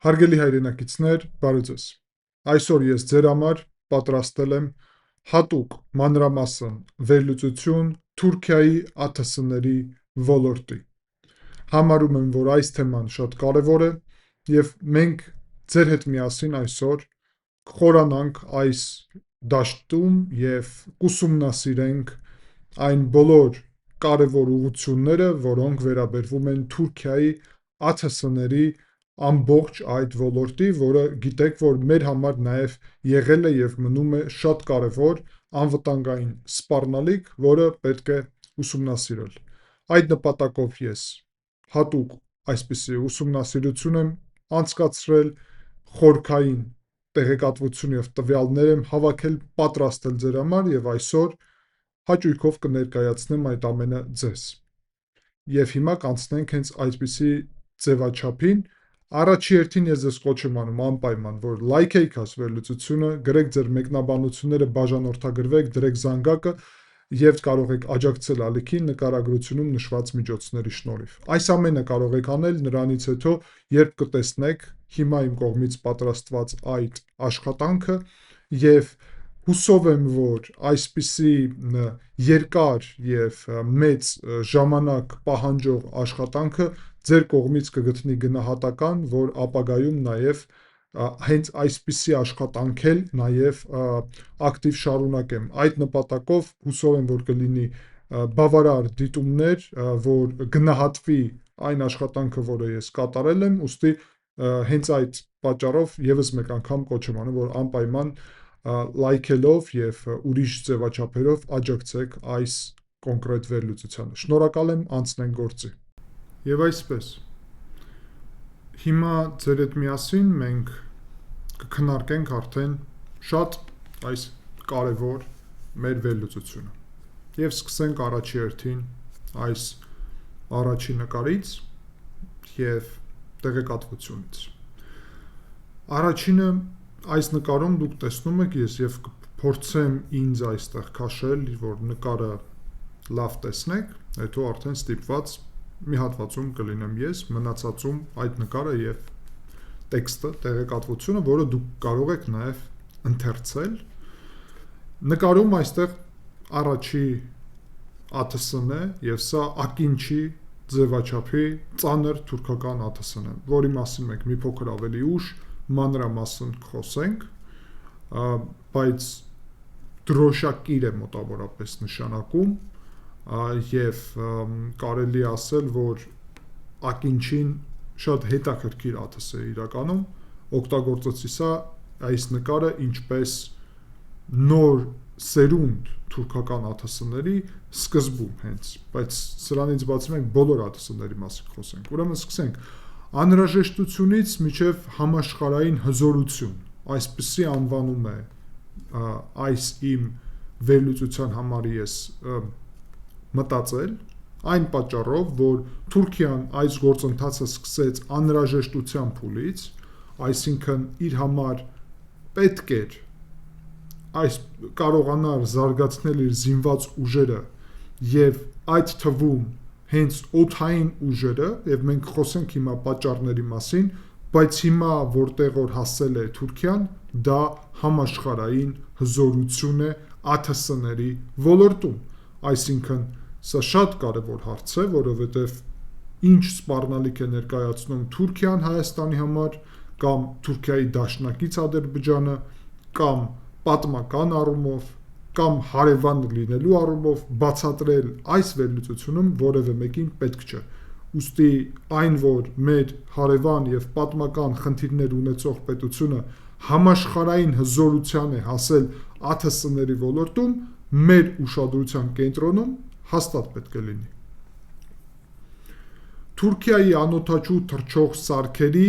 Հարգելի հայրենակիցներ, բարև ձեզ։ Այսօր ես ձեր համար պատրաստել եմ հատուկ մանրամասն վերլուծություն Թուրքիայի ԱԹՍ-ների ոլորտի։ Համարում եմ, որ այս թեման շատ կարևոր է եւ մենք ձեր հետ միասին այսօր կխորանանք այս դաշտում եւ կուսումնասիրենք այն բոլոր կարևոր ուղղությունները, որոնք վերաբերվում են Թուրքիայի ԱԹՍ-ների ամբողջ այդ ոլորտի, որը գիտեք, որ մեր համար նաև եղել է եւ մնում է շատ կարևոր անվտանգային սպառնալիք, որը պետք է ուսումնասիրել։ Այդ նպատակով ես հատուկ այսպիսի ուսումնասիրություն եմ անցկացրել, խորքային տեղեկատվություն եւ տվյալներ եմ հավաքել, պատրաստել ձեր համար եւ այսօր հաճույքով կներկայացնեմ այդ ամենը ձեզ։ Եվ հիմա կանցնենք հենց այսպիսի ձևաչափին։ Առաջի հերթին ես ձեզ կոչ եմ անում անպայման, որ լայքեիք այս վերլուծությունը, գրեք ձեր մեկնաբանությունները, բաժանորդագրվեք, դրեք զանգակը եւ կարող եք աջակցել ալիքին նկարագրությունում նշված միջոցների շնորհիվ։ Այս ամենը կարող եք անել նրանից հետո, երբ կտեսնեք հիմա իմ կողմից պատրաստված այդ աշխատանքը եւ հուսով եմ, որ այսպիսի երկար եւ մեծ ժամանակ պահանջող աշխատանքը ձեր կողմից կգտնի գնահատական, որ ապագայում նաև հենց այսպիսի աշխատանք էլ նաև ակտիվ շարունակեմ։ Այդ նպատակով հուսով եմ, որ կլինի բավարար դիտումներ, որ գնահատվի այն աշխատանքը, որը ես կատարել եմ, ուստի հենց այդ պատճառով եւս մեկ անգամ կոչ եմ անում, որ անպայման լայքելով եւ ուրիշ ձևաչափերով աջակցեք այս կոնկրետ վերլուծությանը։ Շնորհակալ եմ, անցնենք գործի։ Եվ այսպես հիմա ձեր հետ միասին մենք կքննարկենք արդեն շատ այս կարևոր մեր վերլուծությունը։ Եվ սկսենք առաջի հերթին այս առաջի նկարից եւ տեղեկատվությունից։ Առաջինը այս նկարում դուք տեսնում եք, ես եւ կփորձեմ ինձ այստեղ քաշել, որ նկարը լավ տեսնեք, հետո արդեն ստիպված մի հատվածում կլինեմ ես, մնացածում այդ նկարը եւ տեքստը, տեղեկատվությունը, որը դուք կարող եք նաեւ ընթերցել։ Նկարում այստեղ առաջի ԱԹՍ-ն է եւ սա ակինչի ձևաչափի ծանր թուրքական ԱԹՍ-ն է, որի մասին մենք մի փոքր ավելի ուշ մանրամասն խոսենք, բայց դրոշակիր է մոտավորապես նշանակում եւ կարելի ասել, որ ակինչին շատ հետաքրքիր ԱԹՍ է իրականում, օգտագործեցի սա այս նկարը ինչպես նոր սերունդ թուրքական ԱԹՍ-ների սկզբում հենց, բայց սրանից բացի մենք բոլոր ԱԹՍ-ների մասին խոսենք։ Ուրեմն սկսենք անհրաժեշտությունից մինչև համաշխարհային հզորություն, այսպիսի անվանում է այս իմ վերլուծության համար ես մտածել, այն պատճառով, որ Թուրքիան այս գործընթացը սկսեց անհրաժեշտության փուլից, այսինքն իր համար պետք էր այս կարողանալ զարգացնել իր զինված ուժերը եւ այդ թվում հենց օդային ուժերը, եւ մենք խոսենք հիմա պատճառների մասին, բայց հիմա որտեղ որ հասել է Թուրքիան, դա համաշխարհային հզորություն է ԱԹՍ-ների ոլորտում, այսինքն սա շատ կարևոր հարց է, որովհետեւ ինչ սպառնալիք է ներկայացնում Թուրքիան Հայաստանի համար, կամ Թուրքիայի դաշնակից Ադրբեջանը, կամ պատմական առումով, կամ հարևան լինելու առումով բացատրել այս վերլուծությունում որևէ մեկին պետք չէ։ Ուստի այն, որ մեր հարևան եւ պատմական խնդիրներ ունեցող պետությունը համաշխարհային հզորության է հասել ԱԹՍ-ների ոլորտում, մեր ուշադրության կենտրոնում հաստատ պետք է լինի։ Թուրքիայի անօդաչու թռչող սարքերի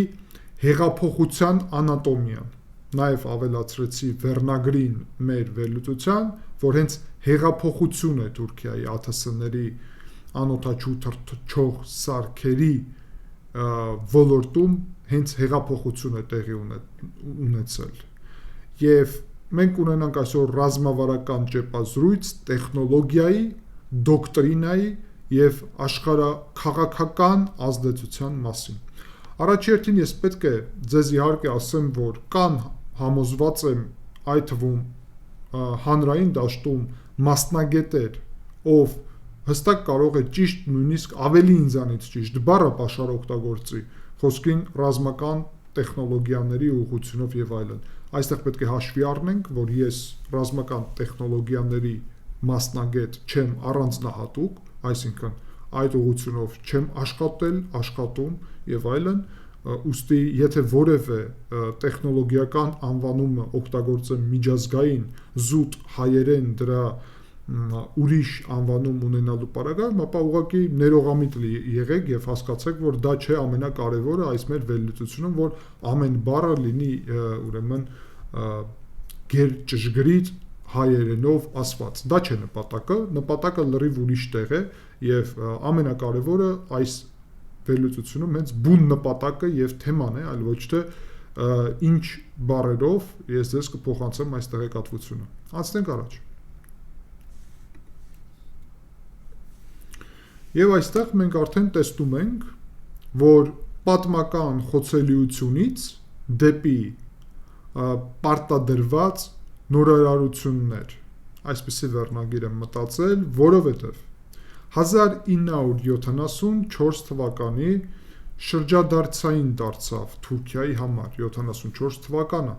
հեղափոխության անատոմիան, նաև ավելացրեցի վերնագրին մեր վերլուծության, որ հենց հեղափոխություն է Թուրքիայի ԱԹՍ-ների անօդաչու թռչող սարքերի ոլորտում հենց հեղափոխություն է տեղի ունեցել։ Եվ մենք ունենանք այսօր ռազմավարական ճեպազրույց տեխնոլոգիայի, դոկտրինայի եւ աշխարհաքաղաքական ազդեցության մասին։ Առաջերտին ես պետք է ձեզ իհարկե ասեմ, որ կան համոզված եմ այդ թվում հանրային դաշտում մասնագետեր, ով հստակ կարող է ճիշտ, նույնիսկ ավելի ինձանից ճիշտ բառը պաշար օգտագործի խոսքին ռազմական տեխնոլոգիաների ուղղությունով եւ այլն։ Այստեղ պետք է հաշվի առնենք, որ ես ռազմական տեխնոլոգիաների մասնագետ չեմ առանձնահատուկ, այսինքն այդ ուղղությունով չեմ աշխատում եւ այլն, ուստի եթե որևէ տեխնոլոգիական անվանումը օգտագործեմ միջազգային զուտ հայերեն դրա ուրիշ անվանում ունենալու պարագայում, ապա ուղղակի ներողամիտ եղեք եւ հասկացեք, որ դա չէ ամենակարևորը այս մեր վերլուծությունում, որ ամեն բառը լինի ուրեմն ճշգրիտ հայերենով ասված։ Դա չէ նպատակը լրիվ ուրիշ տեղ է եւ ամենակարևորը այս վերլուծությունում հենց բուն նպատակը եւ թեման է, այլ ոչ թե ինչ բառերով ես ձեզ կփոխանցեմ այս տեղեկատվությունը։ Անցնենք առաջ։ Եվ այստեղ մենք արդեն տեսնում ենք, որ պատմական խոցելիությունից դեպի պարտադրված նորարարություններ, այսպիսի վերնագիր եմ մտածել, որովհետև 1974 թվականի շրջադարձային դարձավ Թուրքիայի համար 74 թվականը։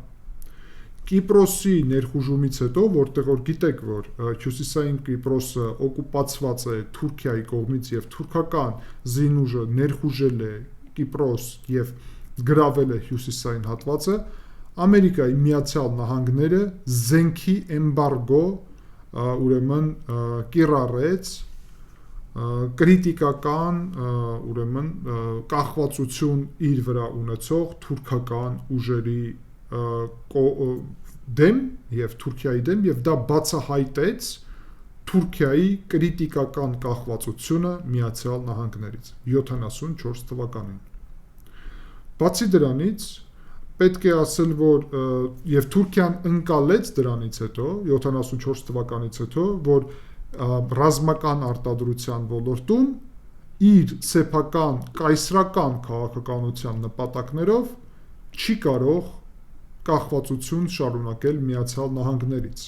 Կիպրոսի ներխուժումից հետո, որտեղ որ գիտեք, որ հյուսիսային Կիպրոսը օկուպացված է Թուրքիայի կողմից եւ թուրքական զինուժը ներխուժել է Կիպրոս եւ գրավել է հյուսիսային հատվածը, Ամերիկայի Միացյալ Նահանգները զենքի էմբարգո ուրեմն կիրառեց կրիտիկական ուրեմն կախվածություն իր վրա ունեցող թուրքական ուժերի դեմ եւ Թուրքիայի դեմ եւ դա բացահայտեց Թուրքիայի կրիտիկական կախվածությունը Միացյալ Նահանգներից 74 թվականին։ Բացի դրանից պետք է ասել, որ եւ Թուրքիան ընկալեց դրանից հետո 74 թվականից հետո, որ ռազմական արտադրության ոլորտում իր սեփական կայսրական քաղաքականության նպատակներով չի կարող կախվածություն շարունակել Միացյալ Նահանգներից։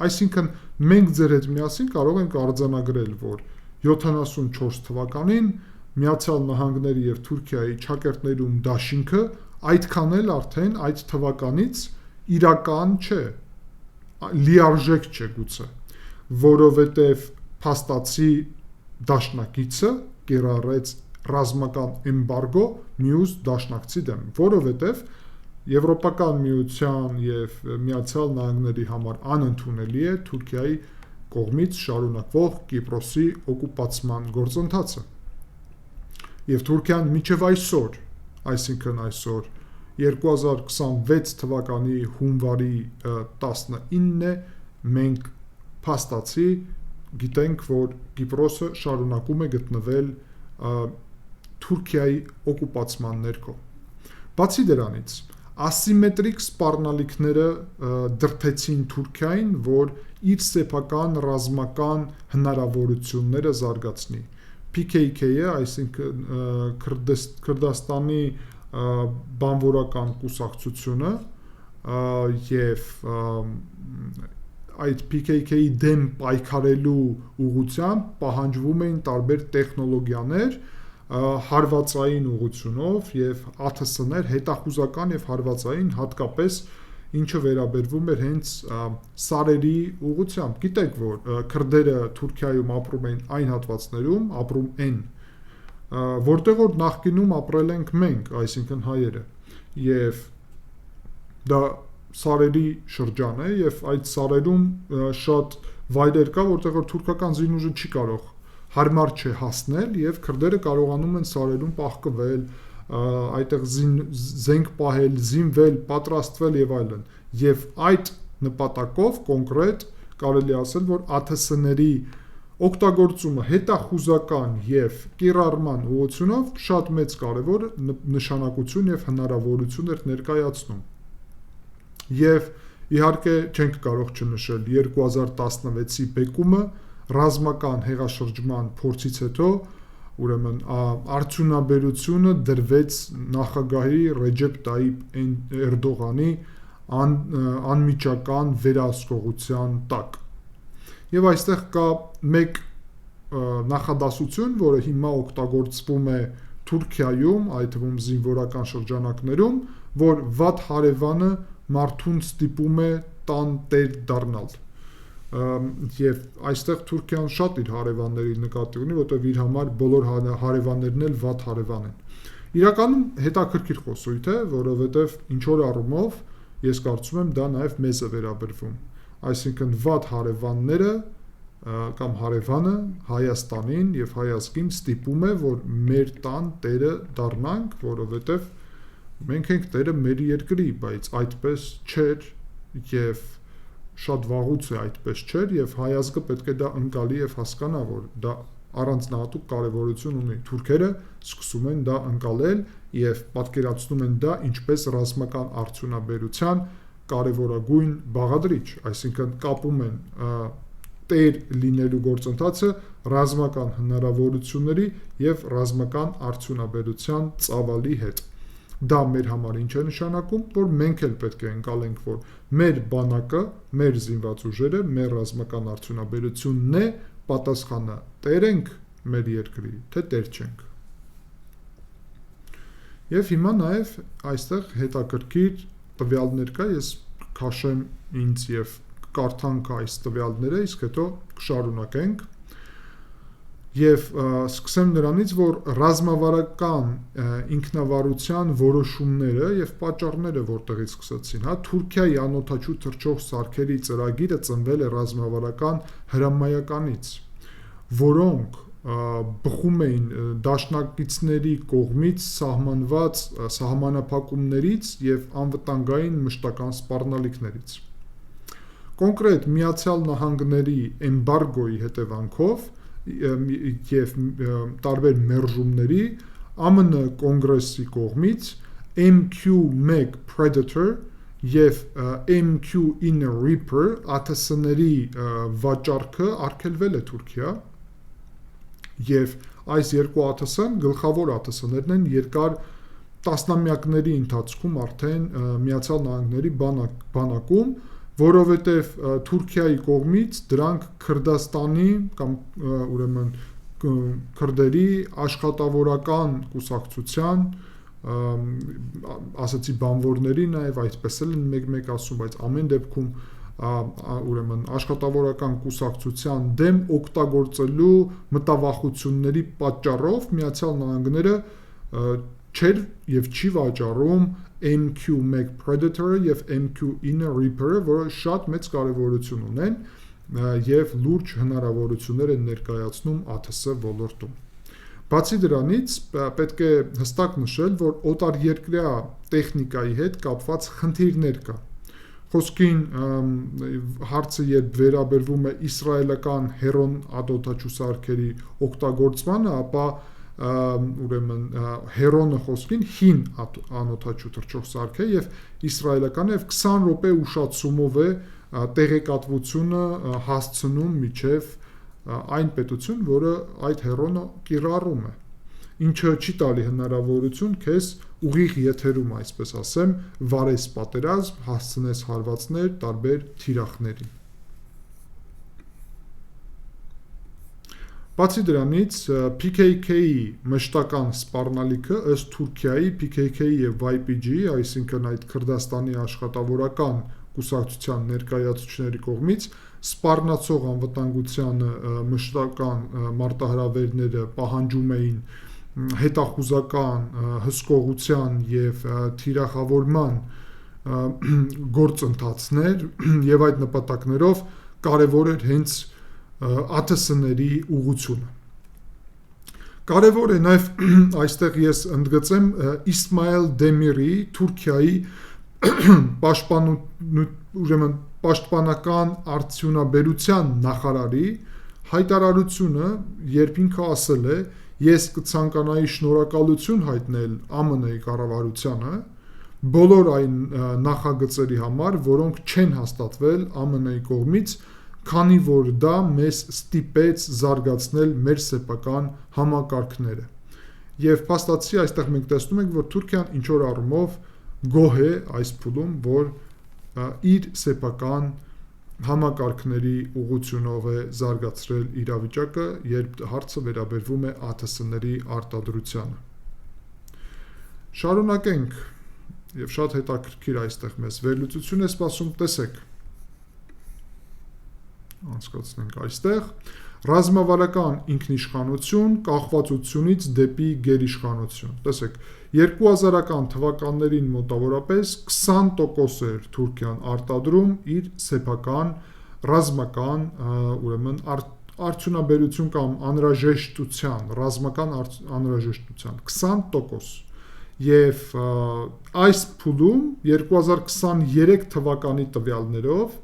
Այսինքն մենք ձեր հետ միասին կարող ենք արձանագրել, որ 74 թվականին Միացյալ Նահանգների եւ Թուրքիայի ճակերտներում դաշինքը այդքան էլ արդեն այդ թվականից իրական չէ, լիարժեք չէ գուցե, որովհետև փաստացի դաշնակիցը կիրառեց ռազմական էմբարգո մյուս դաշնակցի դեմ, որովհետև Եվրոպական միության եւ Միացյալ Նահանգների համար անընդունելի է Թուրքիայի կողմից շարունակվող Կիպրոսի օկուպացման գործընթացը։ Եվ Թուրքիան մինչև այսօր, այսինքն այսօր 2026 թվականի հունվարի 19-ը մենք փաստացի գիտենք, որ Կիպրոսը շարունակում է գտնվել Թուրքիայի օկուպացման ներքո։ Բացի դրանից, ասիմետրիկ սպառնալիքները դրդեցին Թուրքիային, որ իր սեփական ռազմական հնարավորությունները զարգացնի։ PKK-ը, այսինքն Քրդստանի բանվորական կուսակցությունը եւ այդ PKK-ի դեմ պայքարելու ուղղությամբ պահանջվում էին տարբեր տեխնոլոգիաներ հարվածային ուղղությունով եւ ԱԹՍ-ներ հետախուզական եւ հարվածային, հատկապես ինչը վերաբերվում էր հենց սարերի ուղղությամբ։ Գիտեք, որ քրդերը Թուրքիայում ապրում են այն հատվածներում, ապրում են, որտեղ որ նախկինում ապրել ենք մենք, այսինքն հայերը, եւ դա սարերի շրջան է եւ այդ սարերում շատ վայրեր կա, որտեղ որ թուրքական զինուժը չի կարող հարմար չէ հասնել եւ քրդերը կարողանում են սարերում պահկվել, այդտեղ զենք պահել, զինվել, պատրաստվել եւ այլն։ Եվ այդ նպատակով կոնկրետ կարելի ասել, որ ԱԹՍ-ների օգտագործումը հետախուզական եւ կիրառման ուղղությունով շատ մեծ կարևոր նշանակություն եւ հնարավորություն էր ներկայացնում։ Եվ իհարկե չենք կարող չնշել 2016-ի բեկումը ռազմական հեղաշրջման փորձից հետո ուրեմն արդյունաբերությունը դրվեց նախագահի Ռեջեփ Տայիփ Էրդողանի անմիջական վերահսկողության տակ։ Եվ այստեղ կա մեկ նախադասություն, որը հիմա օգտագործվում է Թուրքիայում, այդ թվում զինվորական շրջանակներում, որ վատ հարևանը մարդուն ստիպում է տան տեր դառնալ։ Եվ այստեղ Թուրքիան շատ իր հարևանների նկատի ունի, որտեղ իր համար բոլոր հարևաններն էլ վատ հարևան են։ Իրականում հետաքրքիր խոսույթ է, որովհետև ինչ որ առումով ես կարծում եմ դա նաև մեզ է վերաբերվում։ Այսինքն վատ հարևանները կամ հարևանը Հայաստանին եւ հայազգին ստիպում է, որ մեր տան տերը դառնանք, որովհետև մենք ենք տերը մեր երկրի, բայց այդպես չէր եւ շատ վաղուց է այդպես չէր եւ հայազգը պետք է դա ընկալի եւ հասկանա, որ դա առանձնահատուկ կարևորություն ունի։ Թուրքերը սկսում են դա ընկալել եւ պատկերացնում են դա ինչպես ռազմական արդյունաբերության կարևորագույն բաղադրիչ, այսինքն կապում են տեր լինելու գործընթացը ռազմական հնարավորությունների եւ ռազմական արդյունաբերության ծավալի հետ։ Դա մեր համար ինչ է նշանակում, որ մենք էլ պետք է ընկալենք, որ մեր բանակը, մեր զինված ուժերը, մեր ռազմական արդյունաբերությունն է պատասխանը, տեր ենք մեր երկրի, թե տեր չենք։ Եվ հիմա նաև այստեղ հետաքրքիր տվյալներ կա, ես քաշեմ ինձ եւ կարդանք այս տվյալները, իսկ հետո կշարունակենք եւ սկսեմ նրանից, որ ռազմավարական ինքնավարության որոշումները եւ պատճառները որտեղից սկսեցին, Թուրքիայի անօդաչու թռչող սարքերի ծրագիրը ծնվել է ռազմավարական հրամայականից, որոնք բխում էին դաշնակիցների կողմից սահմանված սահմանափակումներից եւ անվտանգային մշտական սպառնալիքներից։ Կոնկրետ Միացյալ Նահանգների էմբարգոյի հետևանքով եւ տարբեր մերժումների ԱՄՆ կոնգրեսի կողմից MQ-1 Predator եւ MQ-9 Reaper ԱԹՍ-ների վաճառքը արգելվել է Թուրքիա եւ այս երկու ԱԹՍ-ն գլխավոր ԱԹՍ-ներն են երկար տասնամյակների ընթացքում արդեն Միացյալ Նահանգների բանակում, որովհետև Թուրքիայի կողմից դրանք Քրդաստանի կամ ուրեմն քրդերի աշխատավորական կուսակցության ասացի բանվորների նաև այդպես էլ են մեկ-մեկ ասում, բայց ամեն դեպքում ուրեմն աշխատավորական կուսակցության դեմ օգտագործելու մտավախությունների պատճառով Միացյալ Նահանգները չէր եւ չի վաճառում MQ-1 Predator-ը եւ MQ-9 Reaper-ը, որը շատ մեծ կարևորություն ունեն եւ լուրջ հնարավորություններ են ներկայացնում ԱԹՍ ոլորտում։ Բացի դրանից պետք է հստակ նշել, որ օտարերկրյա տեխնիկայի հետ կապված խնդիրներ կա։ Խոսքին հարցը երբ վերաբերվում է իսրայելական հերոն ադոթաչու սարքերի օգտագործմանը, ապա ուրեմն հերոնը խոսքին հին անօդաչու թռչող սարք է եւ իսրայելականը եւ 20 րոպե ուշացումով է տեղեկատվությունը հասցնում միջև այն պետություն, որը այդ հերոնը կիրառում է, ինչը չի տալի հնարավորություն քեզ ուղիղ եթերում, այսպես ասեմ, վարես պատերազմ, հասցնես հարվածներ տարբեր թիրախների։ Բացի դրանից PKK-ի մշտական սպառնալիքը ըստ Թուրքիայի PKK-ի եւ YPG-ի, այսինքն այդ Քրդաստանի աշխատավորական կուսակցության ներկայացուցիչների կողմից սպառնացող անվտանգությանը մշտական մարտահրավերները պահանջում էին հետախուզական հսկողության եւ թիրախավորման գործընթացներ եւ այդ նպատակներով կարեւոր էր հենց ԱԹՍ-ների ուղղությունը։ Կարևոր է նաև այստեղ ես ընդգծեմ Իսմայել Դեմիրի Թուրքիայի պաշտպանական արդյունաբերության նախարարի հայտարարությունը, երբ ինքը ասել է. ես կցանկանայի շնորհակալություն հայտնել ԱՄՆ-ի կառավարությանը բոլոր այն նախագծերի համար, որոնք չեն հաստատվել ԱՄՆ-ի կողմից, քանի որ դա մեզ ստիպեց զարգացնել մեր սեփական համակարգները։ Եվ փաստացի այստեղ մենք տեսնում ենք, որ Թուրքիան ինչ որ առումով գոհ է այս փուլում, որ իր սեփական համակարգների ուղղությունով է զարգացրել իրավիճակը, երբ հարցը վերաբերվում է ԱԹՍ-ների արտադրությանը։ Շարունակենք, եւ շատ հետաքրքիր այստեղ մեզ վերլուծություն է սպասում, տեսեք։ Անցկացնենք այստեղ ռազմավարական ինքնիշխանություն կախվածությունից դեպի գերիշխանություն։ Տեսեք, 2000-ական թվականներին մոտավորապես 20% էր Թուրքիան արտադրում իր սեփական ռազմական, ուրեմն արդյունաբերություն կամ անհրաժեշտության, ռազմական անհրաժեշտության 20%։ Եվ այս փուլում 2023 թվականի տվյալներով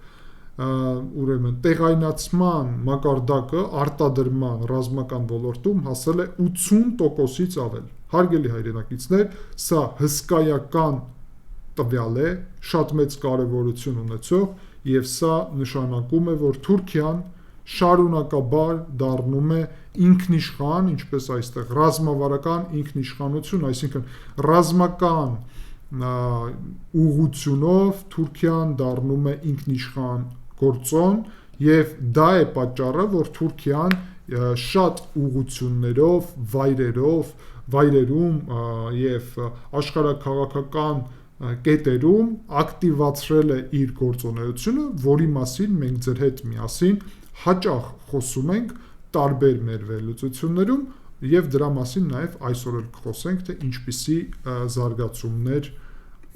ուրեմն տեղայնացման մակարդակը արտադրման ռազմական ոլորտում հասել է 80%-ից ավել։ Հարգելի հայրենակիցներ, սա հսկայական տվյալ է, շատ մեծ կարևորություն ունեցող, եւ սա նշանակում է, որ Թուրքիան շարունակաբար դառնում է ինքնիշխան, ինչպես այստեղ ռազմավարական ինքնիշխանություն, այսինքն ռազմական ուղղությունով Թուրքիան դառնում է ինքնիշխան գործոն, եւ դա է պատճառը, որ Թուրքիան շատ ուղղություններով, վայրերում եւ աշխարհաքաղաքական կետերում ակտիվացրել է իր գործունեությունը, որի մասին մենք ձեր հետ միասին հաճախ խոսում ենք տարբեր մեր վերլուծություններում, եւ դրա մասին նաեւ այսօր էլ կխոսենք, թե ինչպիսի զարգացումներ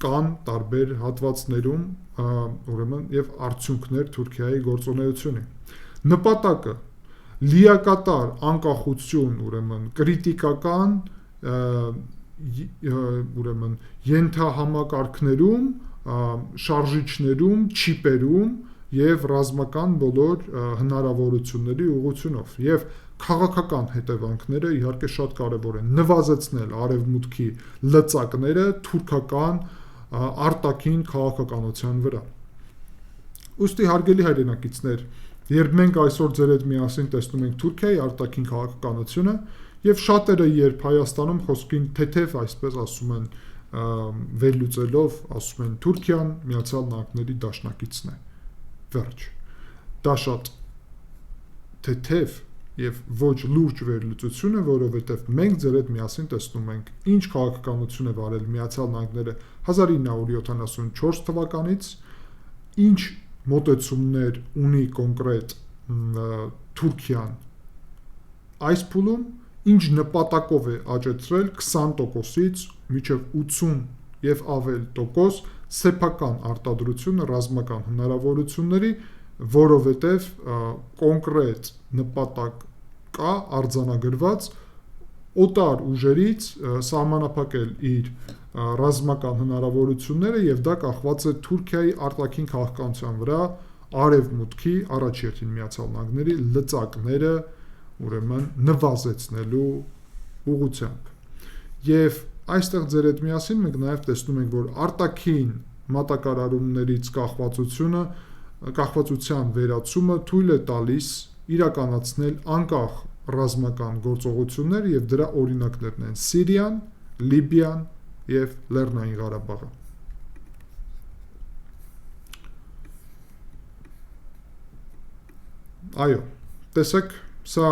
կան տարբեր հատվածներում, ուրեմն եւ արդյունքներ Թուրքիայի գործունեությունը։ Նպատակը լիակատար անկախություն, ուրեմն կրիտիկական ուրեմն ենթահամակարգներում, շարժիչներում, չիպերում եւ ռազմական բոլոր հնարավորությունների ուղղությունով եւ քաղաքական հետևանքները իհարկե շատ կարեւոր են, նվազեցնել արևմուտքի լծակները թուրքական արտաքին քաղաքականության վրա։ Ուստի հարգելի հայրենակիցներ, երբ մենք այսօր ձեր հետ միասին տեսնում ենք Թուրքիայի արտաքին քաղաքականությունը եւ շատերը երբ Հայաստանում խոսքին թեթև այսպես ասում են վերլուծելով, ասում են Թուրքիան Միացյալ Նահանգների դաշնակիցն է։ Վերջ։ Դա շատ թեթև եւ ոչ լուրջ վերլուծություն է, որովհետեւ մենք ձեր հետ միասին տեսնում ենք ինչ քաղաքականություն է վարել Միացյալ Նահանգները 1974 թվականից, ինչ մոտեցումներ ունի կոնկրետ Թուրքիան այս փուլում, ինչ նպատակով է աճեցրել 20%-ից մինչև 80 եւ ավել տոկոս սեփական արտադրությունը ռազմական հնարավորությունների, որովհետեւ կոնկրետ նպատակ կա արձանագրված օտար ուժերից սահմանափակել իր ռազմական հնարավորությունները եւ դա կախված է Թուրքիայի արտաքին քաղաքականության վրա արևմուտքի առաջերտին Միացյալ Նահանգների լծակները ուրեմն նվազեցնելու ուղղությամբ։ Եվ այստեղ ձեր հետ միասին մենք նաեւ տեսնում ենք, որ արտաքին մատակարարումներից կախվածության վերացումը թույլ է տալիս իրականացնել անկախ ռազմական գործողություններ եւ դրա օրինակներն են Սիրիան, Լիբիան եւ Լեռնային Ղարաբաղը։ Այո, տեսեք, սա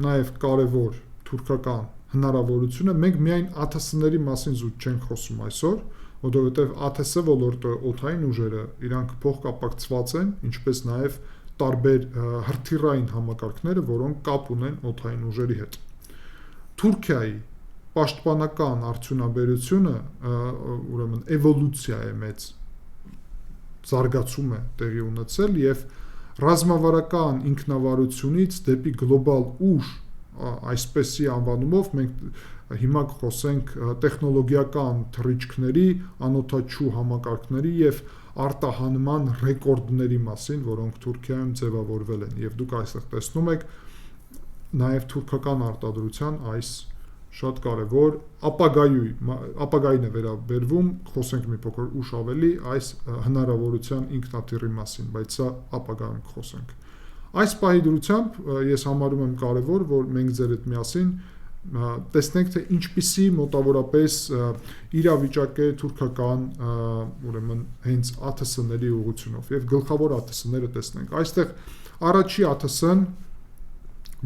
նաեւ կարեւոր թուրքական հնարավորություն է, մենք միայն ԱԹՍ-ների մասին զուտ չենք խոսում այսօր, որովհետեւ ԱԹՍ ոլորտը օդային ուժերը իրանք փոխկապակցված են, ինչպես նաեւ տարբեր հրթիռային համակարգները, որոնք կապ ունեն օդային ուժերի հետ։ Թուրքիայի պաշտպանական արդյունաբերությունը ուրեմն էվոլյուցիա է մեծ զարգացում է տեղի ունեցել եւ ռազմավարական ինքնավարությունից դեպի գլոբալ ուժ այսպեսի անվանումով մենք հիմա կխոսենք տեխնոլոգիական թռիչքների, անօդաչու համակարգերի եւ արտահանման ռեկորդների մասին, որոնք Թուրքիայում ձևավորվել են եւ դուք այստեղ տեսնում եք նաեւ թուրքական արտադրության այս շատ կարեւոր ապագային է վերաբերվում, խոսենք մի փոքր ուշ ավելի այս հնարավորության ինքնաթիռի մասին, բայց սա ապագայում կխոսենք։ Այս պահի դրությամբ ես համարում եմ կարևոր, որ մենք ձեր հետ միասին տեսնենք, թե ինչպիսի մոտավորապես իրավիճակ է թուրքական ուրեմն հենց ԱԹՍ-ների ուղղությունով եւ գլխավոր ԱԹՍ-ները տեսնենք։ Այստեղ առաջի ԱԹՍ-ն,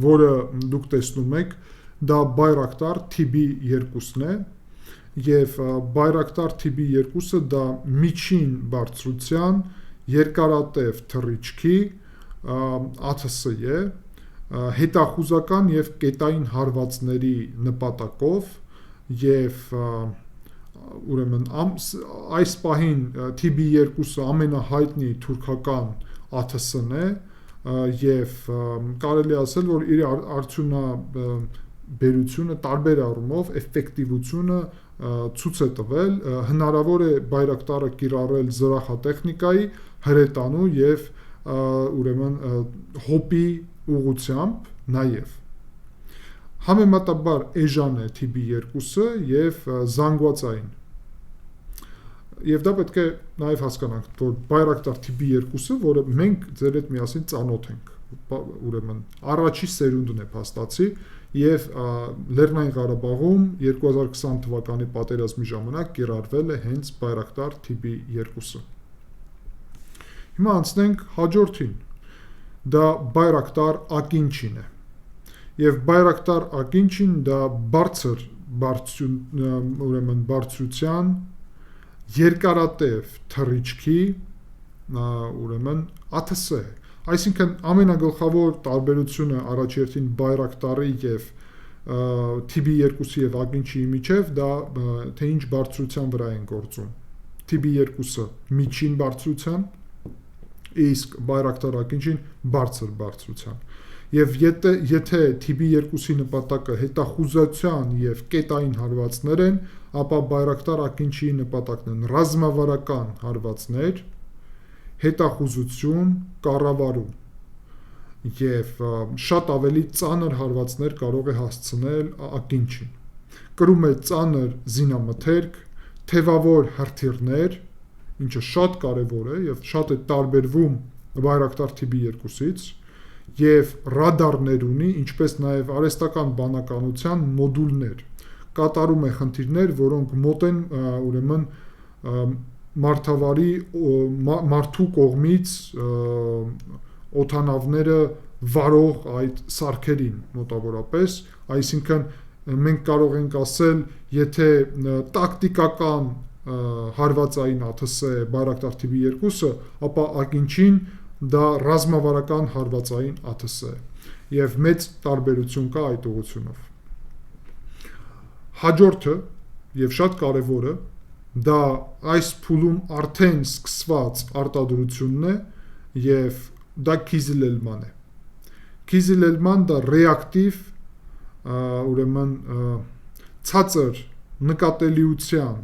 որը դուք տեսնում եք, դա Բայրակտար TB2-ն է եւ Բայրակտար TB2-ը դա միջին բարձրության երկարատև թռիչքի ԱԹՍ է, հետախուզական եւ կետային հարվածների նպատակով եւ ուրեմն այս պահին TB2-ը ամենահայտնի թուրքական ԱԹՍ-ն է եւ կարելի ասել, որ իր արդյունաբերությունը տարբեր առումով էֆեկտիվությունը ցույց է տվել, հնարավոր է Բայրակտարը կիրառել զրահատեխնիկայի, հրետանու եւ ուրեմն հոպի ուղղությամբ նաեւ համեմատաբար էժան է TB2-ը եւ զանգվածային եւ դա պետք է նաեւ հասկանանք, որ Բայրակտար TB2-ը, որը մենք ձեր հետ միասին ծանոթ ենք, ուրեմն առաջի սերունդն է փաստացի եւ Լեռնային Ղարաբաղում 2020 թվականի պատերազմի ժամանակ կիրառվել է հենց Բայրակտար TB2-ը։ Հիմա անցնենք հաջորդին։ Դա Բայրակտար Ակինչին է։ Եվ Բայրակտար Ակինչին դա ուրեմն բարձրության երկարատև թռիչքի ուրեմն ԱԹՍ է։ Այսինքն ամենագլխավոր տարբերությունը առաջերտին Բայրակտարի եւ TB2-ի եւ Ակինչիի միջև դա թե ինչ բարձրության վրա են գործում։ TB2-ը միջին բարձրության, իսկ Բայրակտար Ակինչին բարձր բարձրության։ Եվ եթե TB2-ի նպատակը հետախուզության եւ կետային հարվածներ են, ապա Բայրակտար Ակինչիի նպատակն են ռազմավարական հարվածներ, հետախուզություն, կառավարում եւ շատ ավելի ծանր հարվածներ կարող է հասցնել Ակինչին։ Կրում է ծանր զինամթերք, թևավոր հրթիռներ, ինչը շատ կարևոր է եւ շատ է տարբերվում Բայրակտար TB2-ից եւ ռադարներ ունի, ինչպես նաեւ արհեստական բանականության մոդուլներ։ Կատարում է խնդիրներ, որոնք մոտ են ուրեմն մարդու կողմից օդանավները վարող այդ սարքերին մոտավորապես, այսինքն մենք կարող ենք ասել, եթե տակտիկական հարվածային ԱԹՍ է Բայրակտար TB2-ը, ապա Ակինչին դա ռազմավարական հարվածային ԱԹՍ է եւ մեծ տարբերություն կա այդ ուղղությունով։ Հաջորդը եւ շատ կարեւորը դա այս փուլում արդեն սկսված արտադրությունն է եւ դա Քիզիլելման է։ Քիզիլելման դա ռեակտիվ ուրեմն ցածր նկատելիության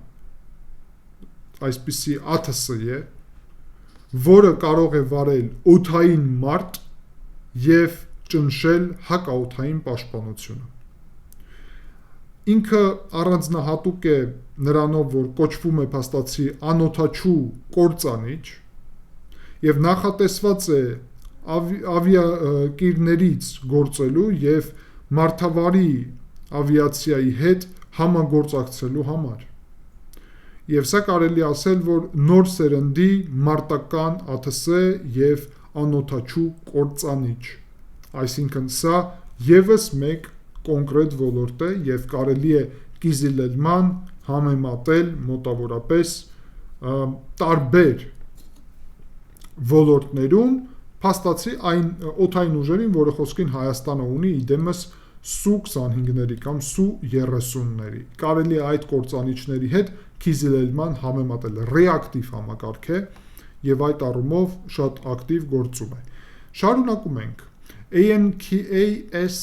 այսպիսի ԱԹՍ է, որը կարող է վարել օդային մարտ եւ ճնշել հակաօդային պաշտպանությունը։ Ինքը առանձնահատուկ է նրանով, որ կոչվում է փաստացի անօդաչու կործանիչ եւ նախատեսված է ավիակիրներից գործելու եւ մարդավարի ավիացիայի հետ համագործակցելու համար։ Եվ սա կարելի ասել, որ նոր սերնդի մարտական ԱԹՍ եւ անօդաչու կործանիչ։ Այսինքն սա եւս մեկ կոնկրետ ոլորտ է եւ կարելի է Քիզիլելման համեմատել մոտավորապես տարբեր ոլորտներում, փաստացի այն օդային ուժերին, որը խոսքին Հայաստանը ունի իդեմս Su-25-ների կամ Su-30-ների։ Կարելի է այդ կործանիչների հետ Քիզիլելման համեմատել, ռեակտիվ համակարգ է եւ այդ առումով շատ ակտիվ գործում է։ Շարունակում ենք ANKAS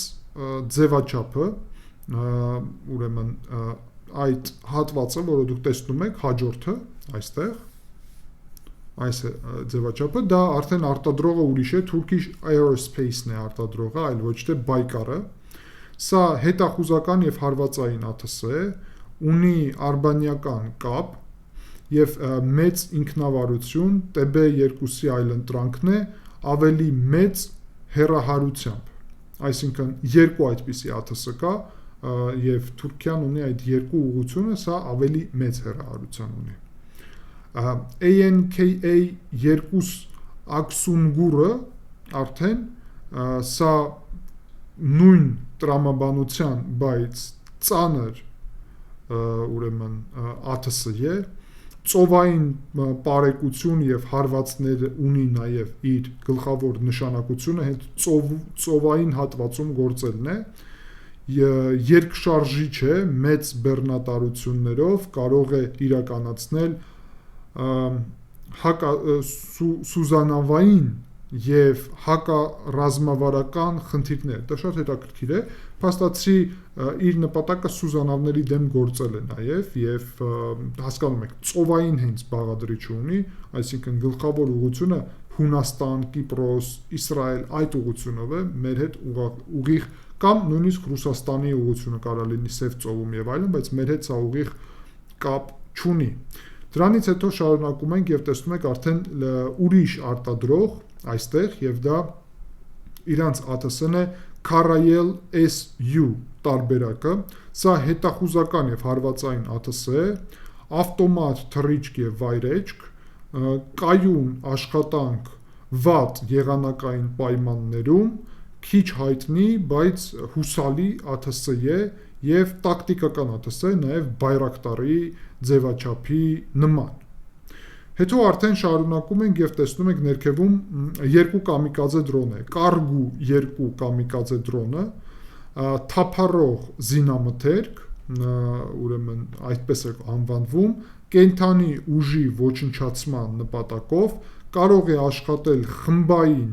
ձևաչափը, ուրեմն այդ հատվածը, որը դուք տեսնում եք, հաջորդը այստեղ, այս ձևաչափը, դա արդեն արտադրողը ուրիշ է, Turkish Aerospace-ն է արտադրողը, այլ ոչ թե Բայկարը։ Սա հետախուզական եւ հարվածային ԱԹՍ է, ունի արբանյական կապ եւ մեծ ինքնավարություն, TB2-ի այլընտրանքն է ավելի մեծ հեռահարությամբ, այսինքն երկու այդպիսի ԱԹՍ կա եւ Թուրքիան ունի այդ երկու ուղղությունը, սա ավելի մեծ հեռահարության ունի։ ANKA 2 աքսունգուրը արդեն սա նույն տրամաբանության, բայց ծանր ուրեմն ԱԹՍ է, ծովային պարեկություն եւ հարվածներ ունի նաեւ իր գլխավոր նշանակությունը հենց ծովային հատվածում գործելն է, երկշարժիչ է, մեծ բեռնատարություններով կարող է իրականացնել սուզանավային եւ հակառազմավարական խնդիրներ։ Դա շատ հետաքրքիր է, փաստացի իր նպատակը սուզանավների դեմ գործել է նաեւ եւ հասկանում եք, ծովային հենց բաղադրիչ ունի, այսինքն գլխավոր ուղղությունը Հունաստան, Կիպրոս, Իսրայել այդ ուղղությունով է, մեր հետ ուղիղ կամ նույնիսկ Ռուսաստանի ուղղությունը կարա լինի Սև ծովում եւ այլն, բայց մեր հետ սա ուղիղ կապ չունի։ Դրանից հետո շարունակում ենք եւ տեսնում եք արդեն ուրիշ արտադրող այստեղ եւ դա իրանց ԱԹՍ-ն է Karayel SU տարբերակը, սա հետախուզական եւ հարվածային ԱԹՍ է, ավտոմատ թռիչք եւ վայրեջք, կայուն աշխատանք վատ եղանակային պայմաններում, քիչ հայտնի, բայց հուսալի ԱԹՍ է եւ տակտիկական ԱԹՍ է, նաեւ Բայրակտարի ձևաչափի նման։ Հետո արդեն շարունակում ենք եւ տեսնում ենք ներքևում երկու կամիկաձե դրոն է, Կարգու 2 կամիկաձե դրոնը, թափառող զինամթերք, ուրեմն այդպես է անվանվում, կենթանի ուժի ոչնչացման նպատակով կարող է աշխատել խմբային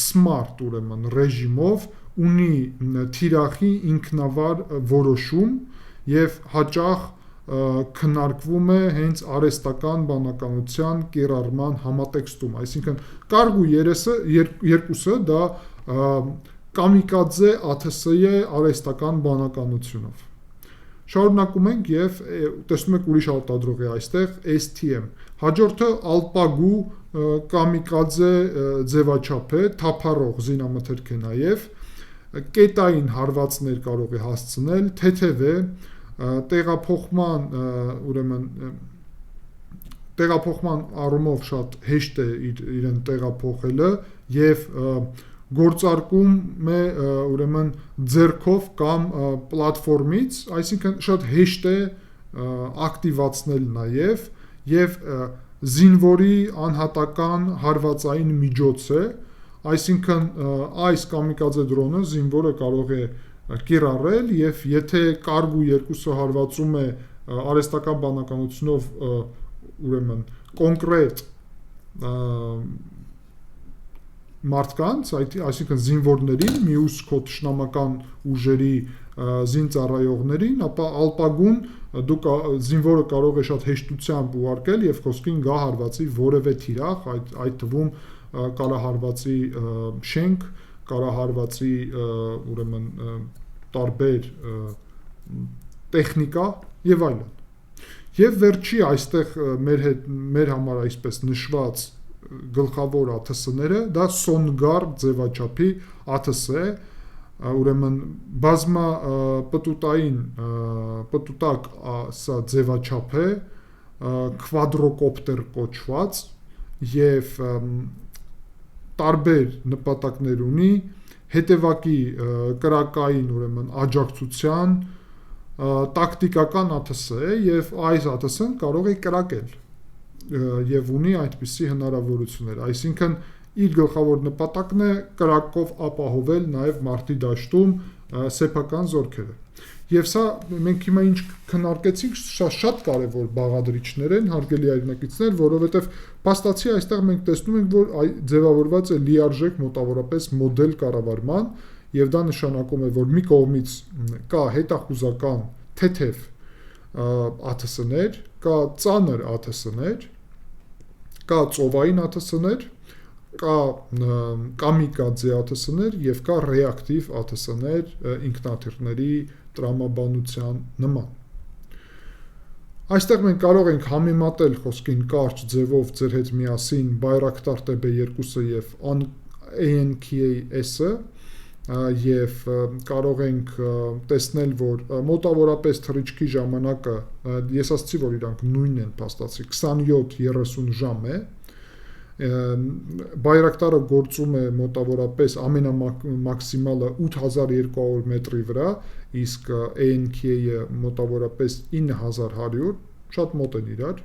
smart ուրեմն ռեժիմով, ունի թիրախի ինքնավար որոշում եւ հաճախ քննարկվում է հենց արհեստական բանականության կիրառման համատեքստում, այսինքն Կարգու 2-ը դա կամիկաձե ԱԹՍ է արհեստական բանականությունով։ Շարունակում ենք եւ տեսնում եք ուրիշ արտադրող է այստեղ STM։ Հաջորդը Alpagu կամիկաձե ձևաչափ է, թափառող զինամթերք է նաեւ, կետային հարվածներ կարող է հասցնել, թեթև է, տեղափոխման ուրեմն տեղափոխման առումով շատ հեշտ է իրեն տեղափոխելը եւ գործարկում է ուրեմն ձեռքով կամ պլատֆորմից, այսինքն շատ հեշտ է ակտիվացնել նաեւ եւ զինվորի անհատական հարվածային միջոց է, այսինքն այս կամիկաձե դրոնը զինվորը կարող է կիրառել եւ եթե Կարգու 2-ը հարվածում է արհեստական բանականությունով ուրեմն կոնկրետ մարդկանց, այսինքն զինվորներին, մյուս քո թշնամական ուժերի զինծառայողներին, ապա Alpagu-ն դուք զինվորը կարող է շատ հեշտությամբ ուղարկել եւ խոսքին գա հարվածի որևէ թիրախ, այդ թվում կարահարվածի շենք, կարահարվածի ուրեմն տարբեր տեխնիկա եւ այլն։ Եվ վերջի այստեղ մեր համար այսպես նշված գլխավոր ԱԹՍ-ները դա Songar ձևաչափի ԱԹՍ է, ուրեմն բազմա պտուտակ սա ձևաչափ է, քվադրոկոպտեր կոչված եւ տարբեր նպատակներ ունի, հետևակի կրակային ուրեմն աջակցության տակտիկական ԱԹՍ է եւ այս ԱԹՍ-ն կարող է կրակել եւ ունի այդպիսի հնարավորություններ, այսինքն իր գլխավոր նպատակն է կրակով ապահովել նաեւ մարտի դաշտում սեփական զորքերը։ Եվ սա մենք հիմա ինչ քննարկեցինք, սա շատ կարևոր բաղադրիչներ են, հարգելի հայրենակիցներ, որովհետեւ փաստացի այստեղ մենք տեսնում ենք, որ ձևավորված է լիարժեք մոտավորապես մոդել կառավարման, եւ դա նշանակում է, որ մի կողմից կա հետախուզական թեթև ԱԹՍ-ներ, կա ծանր ԱԹՍ-ներ, կա ծովային ԱԹՍ-ներ, կա կամիկաձե ԱԹՍ-ներ եւ կա ռեակտիվ ԱԹՍ-ներ ինքնաթիռների տրամաբանության նման։ Այստեղ մենք կարող ենք համեմատել խոսքին կարճ ձևով ձեր հետ միասին Բայրակտար TB2-ը եւ ANKS-ը եւ կարող ենք տեսնել, որ մոտավորապես թռիչքի ժամանակը ես ասացի, որ իրանք նույնն են փաստացի 27-30 ժամ է, Բայրակտարը գործում է մոտավորապես ամենամաքսիմալը 8200 մետրի վրա, իսկ ANK-ը մոտավորապես 9100, շատ մոտ են իրար։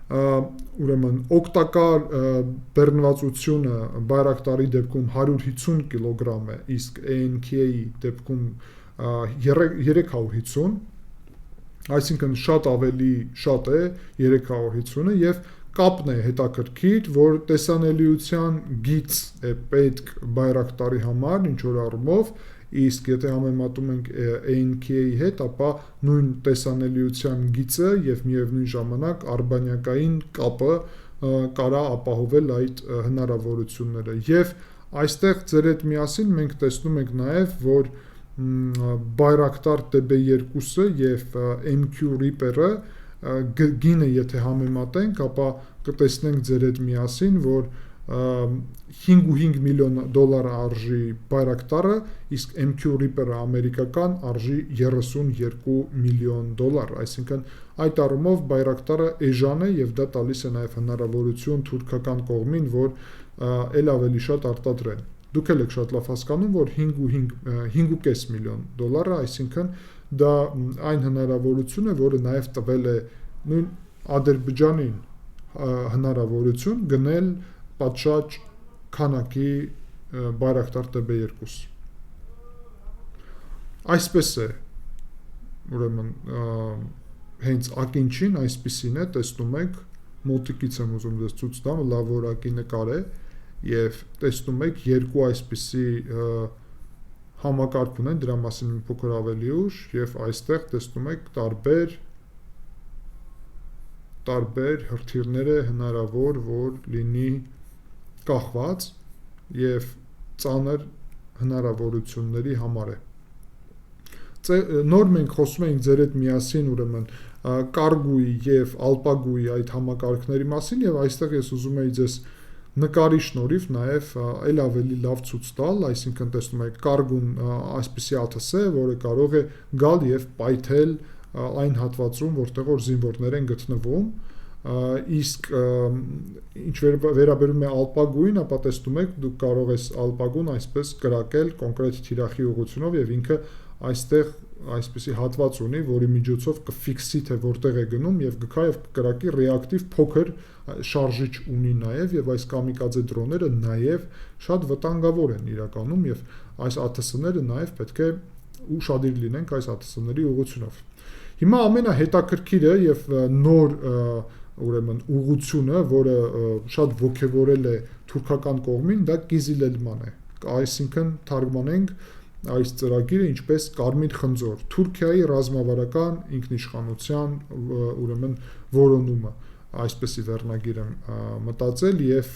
Ուրեմն օգտակար բեռնվածությունը Բայրակտարի դեպքում 150 կիլոգրամ է, իսկ ANK-ի դեպքում 350, այսինքն շատ ավելի շատ է 350-ը եւ կապն է հետաքրքիր, որ տեսանելիության գիծ է պետք Բայրակտարի համար, ինչ որ առումով, իսկ եթե համեմատում ենք ANK-ի հետ, ապա նույն տեսանելիության գիծը եւ միևնույն ժամանակ արբանյակային կապը կարա ապահովել այդ հնարավորությունները։ Եվ այստեղ ձեր հետ միասին մենք տեսնում ենք նաեւ, որ Բայրակտար TB2-ը եւ MQ Reaper-ը գինը եթե համեմատենք, ապա կտեսնենք ձեր հետ միասին, որ 5.5 միլիոն դոլար արժի Բայրակտարը, իսկ MQ Reaper-ը ամերիկական արժի 32 միլիոն դոլար, այսինքն այդ առումով Բայրակտարը էժան է եւ դա տալիս է նաեւ հնարավորություն թուրքական կողմին, որ ել ավելի շատ արտադրեն։ Դուք եք շատ լավ հասկանում, որ 5.5 միլիոն դոլարը, այսինքն դա այն հնարավորություն է, որը նաև տվել է նույն Ադրբեջանին հնարավորություն գնել պատշաճ քանակի Բայրակտար TB2։ Այսպես է, ուրեմն հենց ակինչին այսպիսին է, տեսնում եք, մոտիկից եմ ուզում դες ցույց տամ, լավ որակի նկար է, եւ տեսնում եք երկու այսպիսի համակարգ ունեն, դրա մասին մի փոքր ավելի ուշ, եւ այստեղ տեսնում եք տարբեր հրթիռներ է հնարավոր, որ լինի կախված եւ ծանր հնարավորությունների համար է։ Նոր մենք խոսում ենք ձեր հետ միասին ուրեմն Կարգուի եւ Ալպագուի այդ համակարգների մասին եւ այստեղ ես ուզում եի ձեզ նկարի շնորհիվ նաև այլ ավելի լավ ցույց տալ, այսինքն տեսնում եք Կարգուն այսպիսի աթս է, որը կարող է գալ եւ պայթել այն հատվածում, որտեղ որ զինվորներ են գտնվում, իսկ ինչ վերաբերում է Ալպագուին, ապա տեսնում եք դուք կարող ես Ալպագուն այսպես կրակել կոնկրետ թիրախի ուղղությունով եւ ինքը այստեղ այսպիսի հատված ունի, որի միջոցով կֆիքսի թե որտեղ է գնում եւ գքա եւ կրակի ռեակտիվ փոքր շարժիչ ունի նաեւ եւ այս կամիկաձե դրոնները նաեւ շատ վտանգավոր են իրականում եւ այս ԱԹՍ-ները նաեւ պետք է ուշադիր լինենք այս ԱԹՍ-ների ուղղությունով։ Հիմա ամենահետաքրքիրը եւ նոր ուրեմն ուղղությունը, որը շատ ոգևորել է թուրքական կողմին, դա Կիզիլելման է, այսինքն թարգմանենք այս ծրագիրը ինչպես Կարմիր խնձոր, Թուրքիայի ռազմավարական ինքնիշխանության ուրեմն որոնումը, այսպեսի վերնագիր եմ մտածել եւ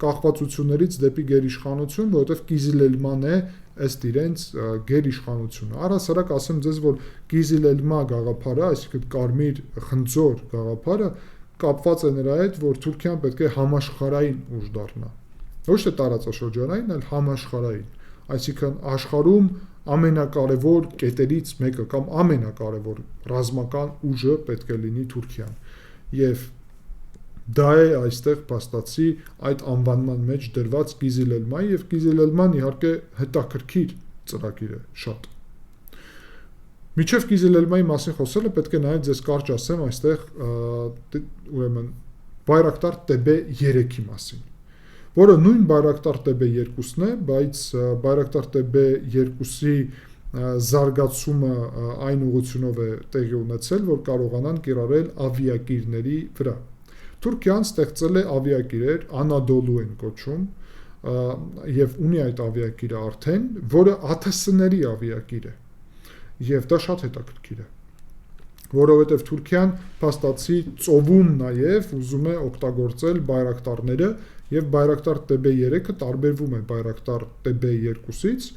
կախվածություններից դեպի գերիշխանություն, որովհետեւ Կիզիլելման է ըստ իրենց գերիշխանությունը։ Առհասարակ ասեմ ձեզ, որ Կիզիլելմա գաղափարը, այսինքն Կարմիր խնձոր գաղափարը կապված է նրա հետ, որ Թուրքիան պետք է համաշխարհային ուժ դառնա։ Ոչ թե տարածաշրջանային, այլ համաշխարհային։ Այսինքն աշխարհում ամենակարևոր կետերից մեկը կամ ամենակարևոր ռազմական ուժը պետք է լինի Թուրքիան։ Եվ դա է այստեղ փաստացի այդ անվանման մեջ դրված Կիզիլելմայի եւ Կիզիլելման իհարկե հետաքրքիր ծրագիր է շատ։ Միջև Կիզիլելմայի մասին խոսելը պետք է նաև ձեզ կարճ ասեմ այստեղ ուրեմն Բայրակտար TB3-ի մասին, որը նույն Բայրակտար TB2-ն է, բայց Բայրակտար TB2-ի զարգացումը այն ուղղությունով է տեղի ունեցել, որ կարողանան կիրառել ավիակիրների վրա։ Թուրքիան ստեղծել է ավիակիրեր, Անադոլու են կոչում, եւ ունի այդ ավիակիրը արդեն, որը ԱԹՍ-ների ավիակիր է։ Եվ դա շատ հետաքրքիր է, որովհետև Թուրքիան փաստացի ծովում նաև ուզում է օգտագործել բայրակտարները եւ Բայրակտար TB3-ը տարբերվում է Բայրակտար TB2-ից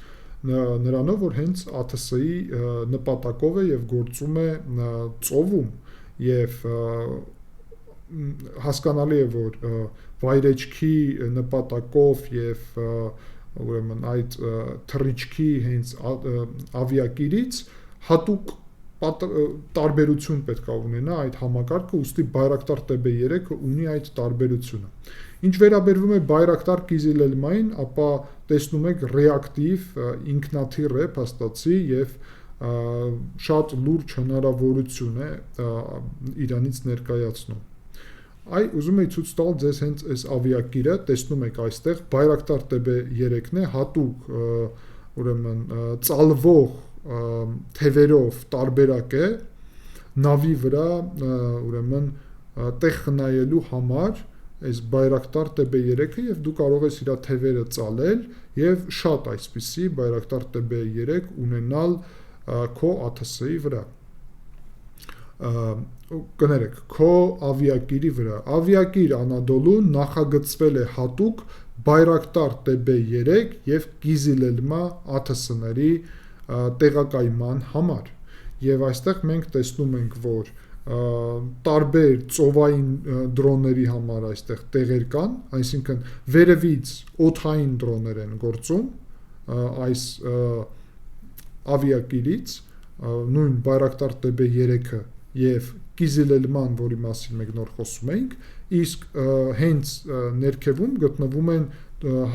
նրանով, որ հենց ԱԹՍ-ի նպատակով է եւ գործում է ծովում եւ հասկանալի է, որ վայրեջքի նպատակով եւ ուրեմն այդ թռիչքի հենց ավիակիրից հատուկ տարբերություն պետք է ունենա այդ համակարգը, ուստի Բայրակտար TB3-ը ունի այդ տարբերությունը։ Ինչ վերաբերվում է Բայրակտար Կիզիլելմային, ապա տեսնում եք ռեակտիվ, ինքնաթիռ է փաստացի եւ շատ լուրջ հնարավորություն է Իրանից ներկայացնում։ Ուզում եի ցույց տալ ձեզ հենց այս ավիակիրը, տեսնում եք այստեղ Բայրակտար TB3-ն է, հատուկ ուրեմն ծալվող թևերով տարբերակ է նավի վրա ուրեմն տեղ խնայելու համար այս Բայրակտար TB3-ը եւ դու կարող ես իր թևերը ծալել եւ շատ այսպիսի Բայրակտար TB3 ունենալ քո ԱԹՍ-ի վրա կներեք, քո ավիակիրի վրա։ Ավիակիր Անադոլուն նախագծվել է հատուկ Բայրակտար TB3 եւ Կիզիլելմա ԱԹՍ-ների տեղակայման համար։ Եվ այստեղ մենք տեսնում ենք, որ տարբեր ծովային դրոնների համար այստեղ տեղեր կան, այսինքն վերևից օդային դրոններ են գործում այս ավիակիրից, նույն Բայրակտար TB3-ը եւ Կիզիլելման, որի մասին մենք նոր խոսում էինք, իսկ հենց ներքևում գտնվում են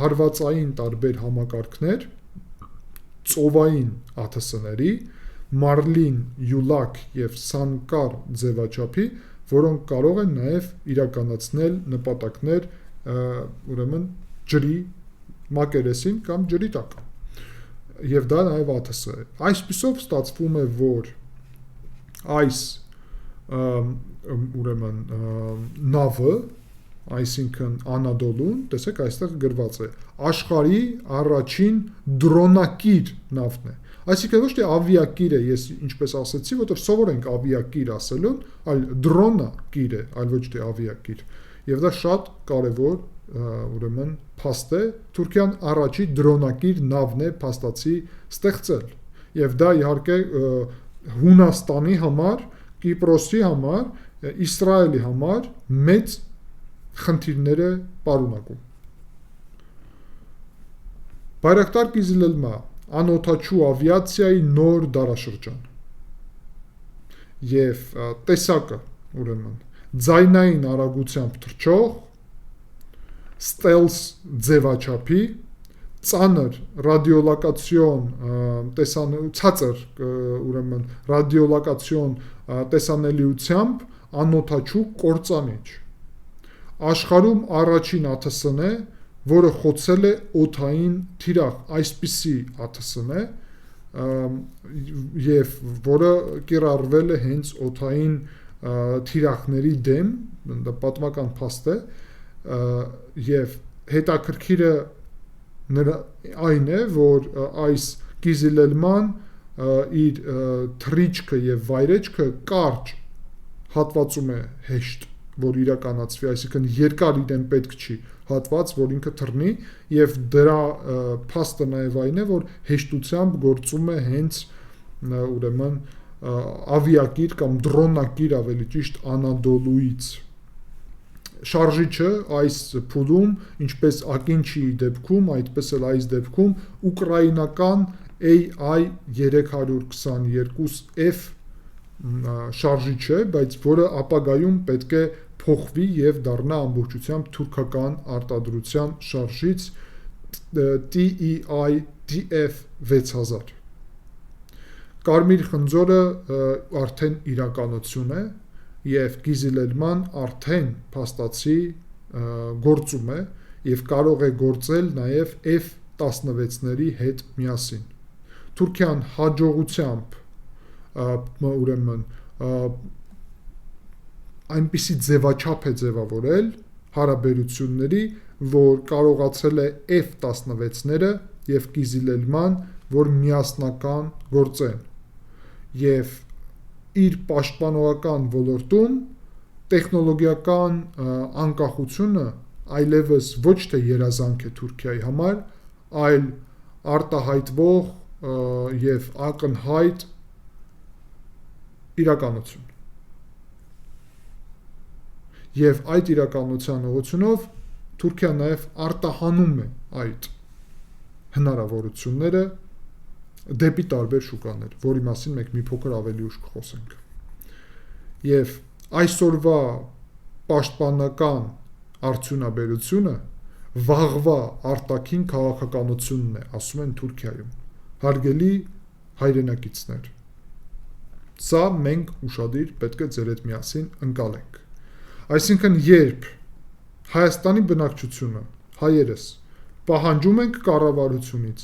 հարվածային տարբեր համակարգներ ծովային ԱԹՍ-ների, Մարլին, Յուլակ եւ Սանկար ձևաչափի, որոնք կարող են նաեւ իրականացնել նպատակներ ուրեմն ջրի մակերեսին կամ ջրի տակ։ Եվ դա նաեւ ԱԹՍ է։ Այսպիսով ստացվում է, որ այս ուրեմն նավը, այսինքն Անադոլուն, տեսեք այստեղ գրված է աշխարհի առաջին դրոնակիր նավն է։ Այսինքն ոչ թե ավիակիր է, ես ինչպես ասացի, որտեղ սովոր ենք ավիակիր ասելուն, այլ դրոնակիր է, այլ ոչ թե ավիակիր։ Եվ դա շատ կարևոր ուրեմն փաստ է, Թուրքիան առաջի դրոնակիր նավն է փաստացի ստեղծել։ Եվ դա իհարկե Հունաստանի համար, Կիպրոսի համար, Իսրայելի համար մեծ խնդիրներ է պարունակում։ Բայրակտար Կիզիլելմա անօդաչու ավիացիայի նոր դարաշրջան եւ տեսակը ուրեմն ձայնային արագությամբ թռչող ստելս ձևաչափի ծանր ռադիոլոկացիոն ցածր ուրեմն ռադիոլոկացիոն տեսանելիությամբ անօդաչու կործանիչ աշխարհում առաջին ԱԹՍ-ն է, որը խոցել է օդային թիրախ, այսպիսի ԱԹՍ-ն է եւ որը կիրառվել է հենց օդային թիրախների դեմ, դա պատմական փաստ է եւ հետաքրքիրը այն է, որ այս Կիզիլելման իր թռիչքը եւ վայրեջքը կարճ հատվածում է հեշտ, որ իրականացվի, այսինքն երկար իրեն պետք չի հատված, որ ինքը թռնի եւ դրա փաստը նաեւ այն է, որ հեշտությամբ գործում է հենց ուրեմն ավիակիր կամ դրոնակիր ավելի ճիշտ Անադոլուից։ Շարժիչը այս փուլում, ինչպես Ակինչիի դեպքում, այդպես էլ այս դեպքում ուկրաինական AI-322F շարժիչ է, բայց որը ապագայում պետք է փոխվի եւ դառնա ամբողջությամբ թուրքական արտադրության շարժիչ TEI DF6000։ Կարմիր խնձորը արդեն իրականություն է եւ Կիզիլելման արդեն փաստացի գործում է եւ կարող է գործել նաեւ F-16-ների հետ միասին։ Թուրքիան հաջողությամբ ուրեմն այնպիսի ձևաչափ է ձևավորել հարաբերությունների, որ կարողացել է F-16-ները եւ Կիզիլելման, որ միասնական գործեն եւ իր պաշտպանողական ոլորտում տեխնոլոգիական անկախությունը այլևս ոչ թե երազանք է Թուրքիայի համար, այլ արտահայտվող եւ ակնհայտ իրականություն։ Եվ այդ իրականության ուղղությունով Թուրքիան նաև արտահանում է այդ հնարավորությունները դեպի տարբեր շուկաներ, որի մասին մենք մի փոքր ավելի ուշ կխոսենք։ Եվ այսօրվա պաշտպանական արդյունաբերությունը վաղվա արտաքին քաղաքականությունն է, ասում են Թուրքիայում։ Հարգելի հայրենակիցներ, սա մենք ուշադիր պետք է ձեր հետ միասին ընկալենք։ Այսինքն, երբ Հայաստանի բնակչությունը, հայերս, պահանջում ենք կառավարությունից,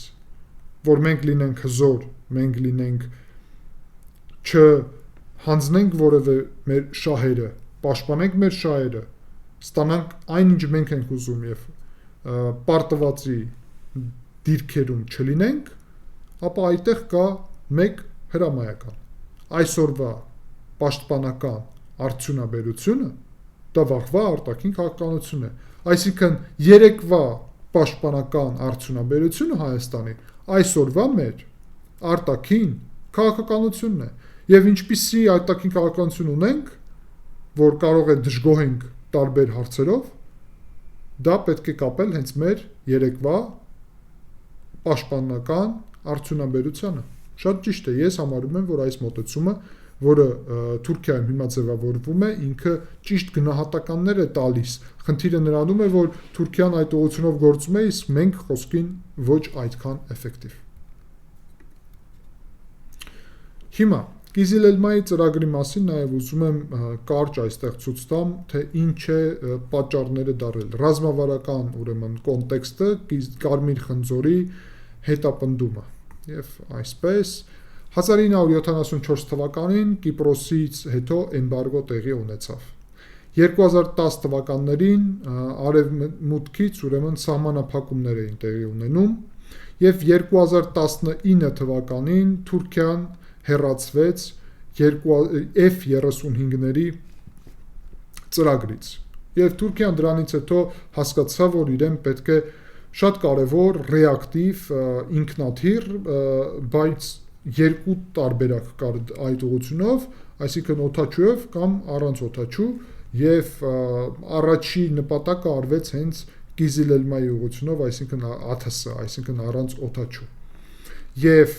որ մենք լինենք հզոր, մենք լինենք չհանձնենք որևէ մեր շահերը, պաշտպանենք մեր շահերը, ստանանք այն, ինչ մենք ենք ուզում եւ պարտվածի դիրքերում չլինենք, ապա այդտեղ կա մեկ հրամայական։ Այսօրվա պաշտպանական արդյունաբերությունը դա վաղվա արտաքին քաղաքականություն է։ Այսինքն երեկվա պաշտպանական արդյունաբերությունը Հայաստանի այսօրվա մեր արտաքին քաղաքականությունն է։ Եվ ինչպիսի արտաքին քաղաքականություն ունենք, որ կարող է դժգոհենք տարբեր հարցերով, դա պետք է կապել հենց մեր երեկվա պաշտպանական արդյունաբերությանը։ Շատ ճիշտ է, ես համարում եմ, որ այս մոտեցումը, որը Թուրքիայում հիմա ձևավորվում է, ինքը ճիշտ գնահատականներ է տալիս։ Խնդիրը նրանում է, որ Թուրքիան այդ ուղղությունով գործում է, իսկ մենք խոսքին ոչ այդքան էֆեկտիվ։ Հիմա Կիզիլելմայի ծրագրի մասին նաև ուզում եմ կարճ այստեղ ցույց տամ, թե ինչ է պատճառները դարել։ Ռազմավարական, ուրեմն, կոնտեքստը, Կարմիր խնձորի հետապնդումը։ Եվ այսպես 1974 թվականին Կիպրոսից հետո էմբարգո տեղի ունեցավ։ 2010 թվականներին արևմուտքից ուրեմն սահմանափակումներ էին տեղի ունենում եւ 2019 թվականին Թուրքիան հեռացվեց F-35-ների ծրագրից։ Եվ Թուրքիան դրանից հետո հասկացավ, որ իրեն պետք է շատ կարևոր, ռեակտիվ, ինքնաթիռ, բայց երկու տարբերակ կար այդ ուղղությունով, այսինքն օդաչուով կամ առանց օդաչու, եւ առաջի նպատակը արվեց հենց Կիզիլելմայի ուղղությունով, այսինքն ԱԹՍ, այսինքն առանց օդաչու։ Եվ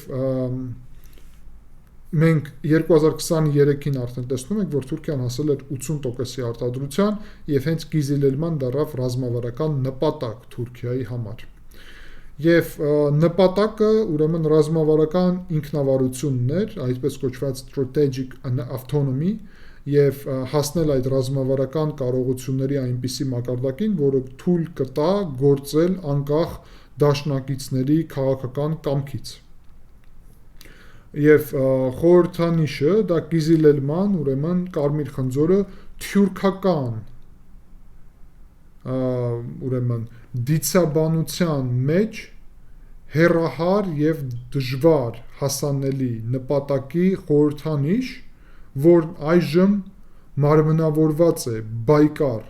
մենք 2023-ին արդեն տեսնում ենք, որ Թուրքիան հասել էր 80%-ի արտադրության եւ հենց Կիզիլելման դառավ ռազմավարական նպատակ Թուրքիայի համար։ Եվ նպատակը ուրեմն ռազմավարական ինքնավարությունն էր, այսպես կոչված strategic autonomy, եւ հասնել այդ ռազմավարական կարողությունների այնպիսի մակարդակին, որը թույլ կտա գործել անկախ դաշնակիցների քաղաքական կամքից։ Եվ խորհրդանիշը դա Կիզիլելման, ուրեմն Կարմիր խնձորը թյուրքական ուրեմն դիցաբանության մեջ հեռահար եւ դժվար հասանելի նպատակի խորհրդանիշ, որ այժմ մարմնավորված է բայկար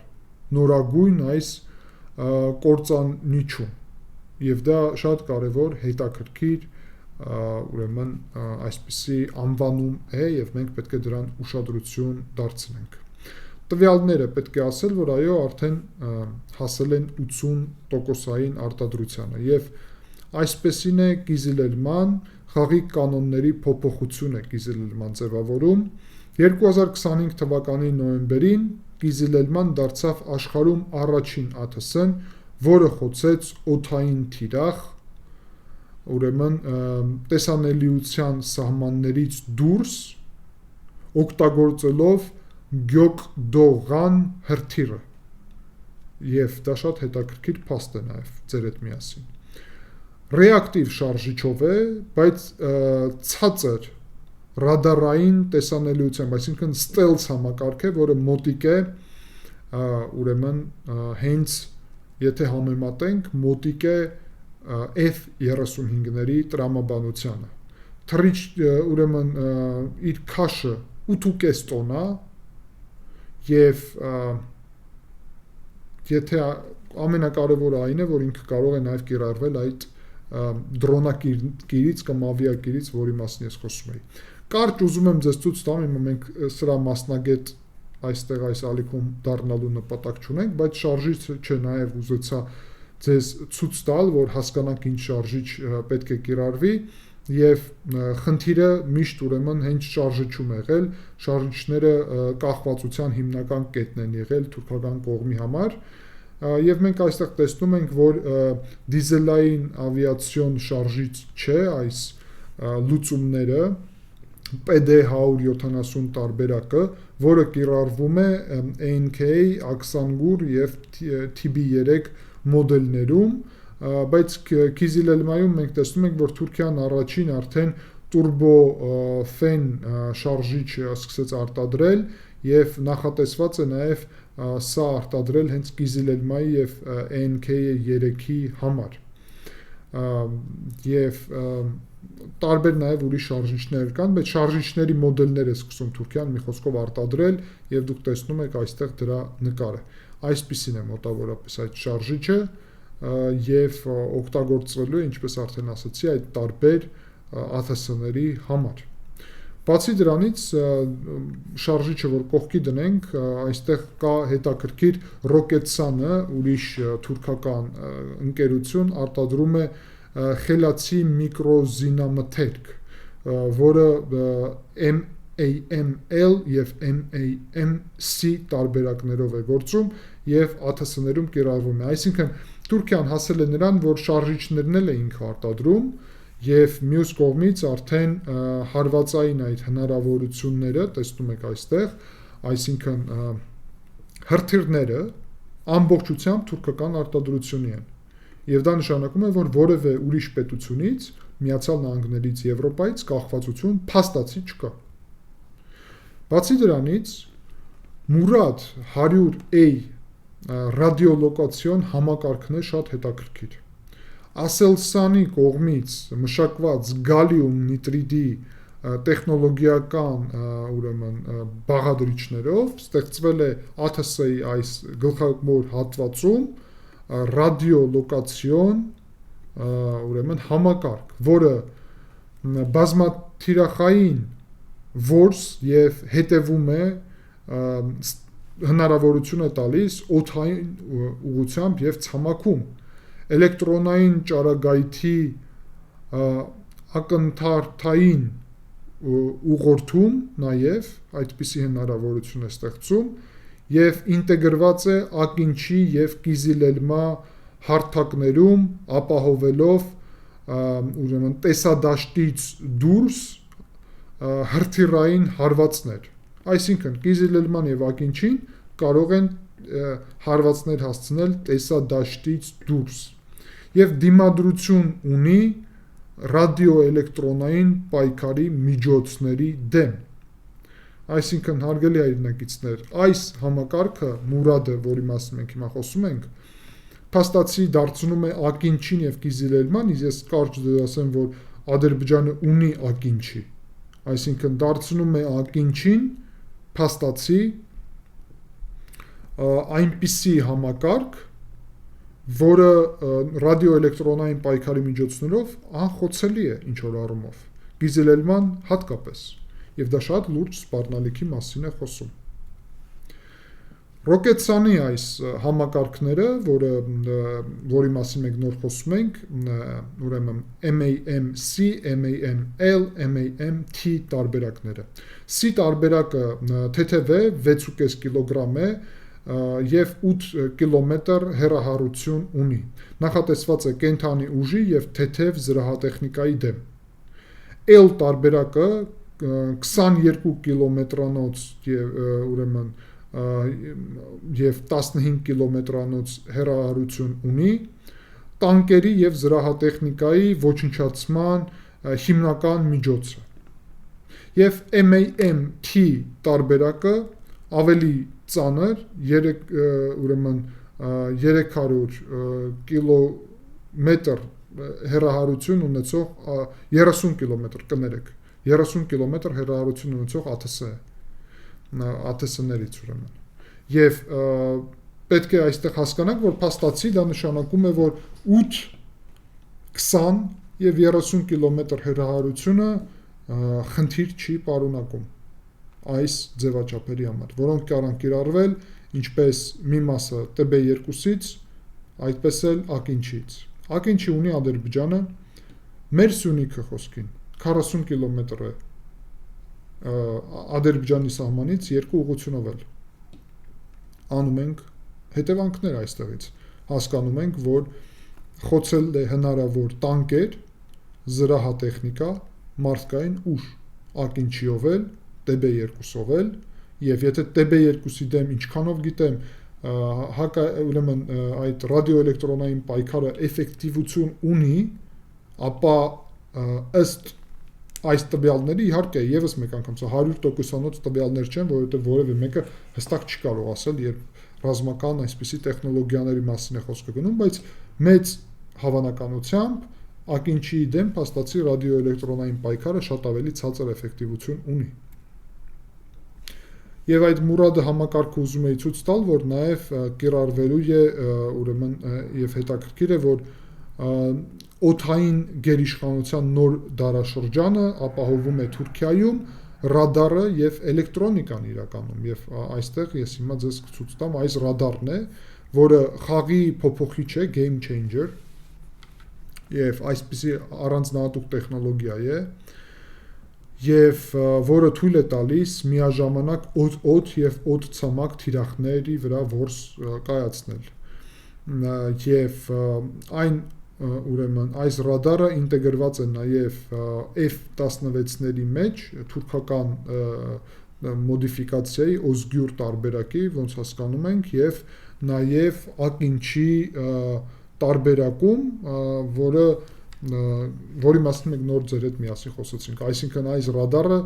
նորագույն այս կործանիչում, եւ դա շատ կարեւոր հետաքրքիր ուրեմն այսպիսի անվանում է եւ մենք պետք է դրան ուշադրություն դարձնենք։ Տվյալները պետք է ասել, որ այո, արդեն հասել են 80%-ային արտադրությանը եւ այսպեսին է Կիզիլելման խաղի կանոնների փոփոխությունը Կիզիլելման ձևավորում 2025 թվականի նոյեմբերին Կիզիլելման դարձավ աշխարհում առաջին ԱԹՍ-ն, որը խոցեց օդային թիրախ, ուրեմն տեսանելիության սահմաններից դուրս օգտագործելով գյոկդողան հրթիռը։ Եվ դա շատ հետաքրքիր փաստ է նաև ձեր հետ միասին։ Ռեակտիվ շարժիչով է, բայց ցածր ռադարային տեսանելիությամբ, այսինքն stealth համակարգ է, որը մոտիկ է, ուրեմն հենց եթե համեմատենք, մոտիկ է F-35-ների տրամաբանությանը։ Թռիչ ուրեմն իր քաշը 8.5 տոննա եւ եթե ամենակարևորը այն է, որ ինքը կարող է նաև կիրառվել այդ դրոնակիրից կամ ավիակիրից, որի մասին ես խոսում էի։ Կարճ ուզում եմ ձեզ ցույց տամ, մենք սրա մասնագետ այստեղ այս ալիքում դառնալու նպատակ չունենք, բայց շարժիչը նաև ուզեցա ձեզ ցույց տալ, որ հասկանանք ինչ շարժիչ պետք է կիրառվի եւ խնդիրը միշտ ուրեմն հենց շարժիչում եղել, շարժիչները կախվածության հիմնական կետն են եղել թուրքական կողմի համար եւ մենք այստեղ տեսնում ենք, որ դիզելային ավիացիոն շարժիչ չէ այս լուծումները PD170 տարբերակը, որը կիրառվում է ANK, Aksangur եւ TB3 մոդելներում, բայց Kizilelma-ում մենք տեսնում ենք, որ Թուրքիան առաջին արդեն turbo-fan շարժիչ սկսեց արտադրել եւ նախատեսված է նաեւ սա արտադրել հենց Kizilelma-ի եւ ANK3-ի համար եւ տարբեր նաև ուրիշ շարժիչներ կան, բայց շարժիչների մոդելներ է սկսում Թուրքիան մի խոսքով արտադրել եւ դուք տեսնում եք այստեղ դրա նկարը։ Այսպիսին է մոտավորապես այդ շարժիչը եւ օգտագործվելու է, ինչպես արդեն ասացի, այդ տարբեր ATS-ների համար։ Բացի դրանից շարժիչը, որ կողքի դնենք, այստեղ կա հետաքրքիր Roketsan-ը, ուրիշ թուրքական ընկերություն արտադրում է խելացի միկրոզինամթերք, որը MAML եւ MAMC տարբերակներով է գործում եւ ATS-ներում կիրառվում է։ Այսինքն Թուրքիան հասել է նրան, որ շարժիչներն էլ է ինքը արտադրում եւ մյուս կողմից արդեն հարվածային այդ հնարավորությունները տեսնում եք այստեղ, այսինքն հրթիռները ամբողջությամբ թուրքական արտադրությունի են։ Եվ դա նշանակում է, որ որևէ ուրիշ պետությունից, Միացյալ Նահանգներից, Եվրոպայից կախվածություն փաստացի չկա։ Բացի դրանից, Murad 100A ռադիոլոկացիոն համակարգն է շատ հետաքրքիր։ Aselsan-ի կողմից մշակված գալիում նիտրիդի տեխնոլոգիական ուրեմն բաղադրիչներով ստեղծվել է ATS-ի այս գլխավոր հատվածում ռադիոլոկացիոն ուրեմն համակարգ, որը բազմաթիրախային որս եւ հետևում է հնարավորություն է տալիս օդային ուղղությամբ եւ ցամաքում էլեկտրոնային ճառագայթի ակնթարթային ուղղորդում նաեւ այդպիսի հնարավորություն է ստեղծում եւ ինտեգրված է ակինչի եւ Kizilelma հարթակներում ապահովելով ուրեմն տեսադաշտից դուրս հրթիռային հարվածներ։ Այսինքն Kizilelma-ն եւ ակինչին կարող են հարվածներ հասցնել տեսադաշտից դուրս եւ դիմադրություն ունի ռադիոէլեկտրոնային պայքարի միջոցների դեմ։ Այսինքն հարգելի հայրենակիցներ, այս համակարգը Murad-ը, որի մասին մենք հիմա խոսում ենք, փաստացի դարձնում է ակինչին եւ Kizilelma-ն, ես կարճ ասեմ, որ Ադրբեջանը ունի ակինչի, այսինքն դարձնում է ակինչին փաստացի այնպիսի համակարգ, որը ռադիոէլեկտրոնային պայքարի միջոցներով անխոցելի է ինչ որ առումով, Kizilelma-ն հատկապես, եւ դա շատ լուրջ սպառնալիքի մասին է խոսում։ Roketsan-ի այս համակարգները, որի մասին մենք նոր խոսում ենք, ուրեմն MAMC, MAML, MAMT տարբերակները։ C տարբերակը թեթև է, 6.5 կիլոգրամ է եւ 8 կիլոմետր հեռահարություն ունի։ Նախատեսված է կենթանի ուժի եւ թեթև զրահատեխնիկայի դեմ։ L տարբերակը 22 կիլոմետրանոց եւ ուրեմն եւ 15 կիլոմետրանոց հեռահարություն ունի, տանկերի եւ զրահատեխնիկայի ոչնչացման հիմնական միջոցը։ Եվ MAMT տարբերակը ավելի ծանր, ուրեմն 300 կիլոմետր հեռահարություն ունեցող 30 կիլոմետր կներեք, 30 կիլոմետր հեռահարություն ունեցող ATS-ներից ուրեմն։ Եվ պետք է այստեղ հասկանանք, որ փաստացի դա նշանակում է, որ 8, 20 եւ 30 կիլոմետր հեռահարությունը խնդիր չի պարունակում։ այս ձևաչափերի համար, որոնք կարող են կիրառվել ինչպես մի մասը TB2-ից, այդպես էլ Ակինչից։ Ակինչի ունի Ադրբեջանը, մեր Սյունիքը խոսքին 40 կիլոմետր է Ադրբեջանի սահմանից երկու ուղղությունով էլ։ Անում ենք հետևանքներ այստեղից։ Հասկանում ենք, որ խոցել է հնարավոր տանկեր, զրահատեխնիկա, մարդկային ուժ, Ակինչիով էլ, TB2-ով էլ, եւ եթե TB2-ի դեմ ինչքանով գիտեմ, ուրեմն այդ ռադիոէլեկտրոնային պայքարը էֆեկտիվություն ունի, ապա ըստ այս տվյալների, իհարկե եւս մեկ անգամ, սա 100%-անոց տվյալներ չեն, որովհետեւ որևէ մեկը հստակ չի կարող ասել, երբ ռազմական այսպիսի տեխնոլոգիաների մասին է խոսքը գնում, բայց մեծ հավանականությամբ Ակինչիի դեմ փաստացի ռադիոէլեկտրոնային պայքարը շատ ավելի ցածր էֆեկտիվություն ունի։ Եվ այդ Մուրադը համակարգը ուզում էի ցույց տալ, որ նաև կիրառվելու է, ուրեմն եւ հետաքրքիր է, որ օդային գերիշխանության նոր դարաշրջանը ապահովում է Թուրքիայում ռադարը եւ էլեկտրոնիկան իրականում, եւ այստեղ ես հիմա ձեզ կցույց տամ, այս ռադարն է, որը խաղի փոփոխիչ է, game changer, եւ այսպիսի առանձնահատուկ տեխնոլոգիա է, եւ որը թույլ է տալիս միաժամանակ օդ եւ օդցամաք թիրախների վրա որս կայացնել, եւ այն ուրեմն այս ռադարը ինտեգրված է նաեւ F-16-ների մեջ թուրքական մոդիֆիկացիայի Օզգյուր տարբերակի, ոնց հասկանում ենք, եւ նաեւ Ակինչի տարբերակում, որի մասին մենք նոր ձեր հետ միասին խոսեցինք, այսինքն այս ռադարը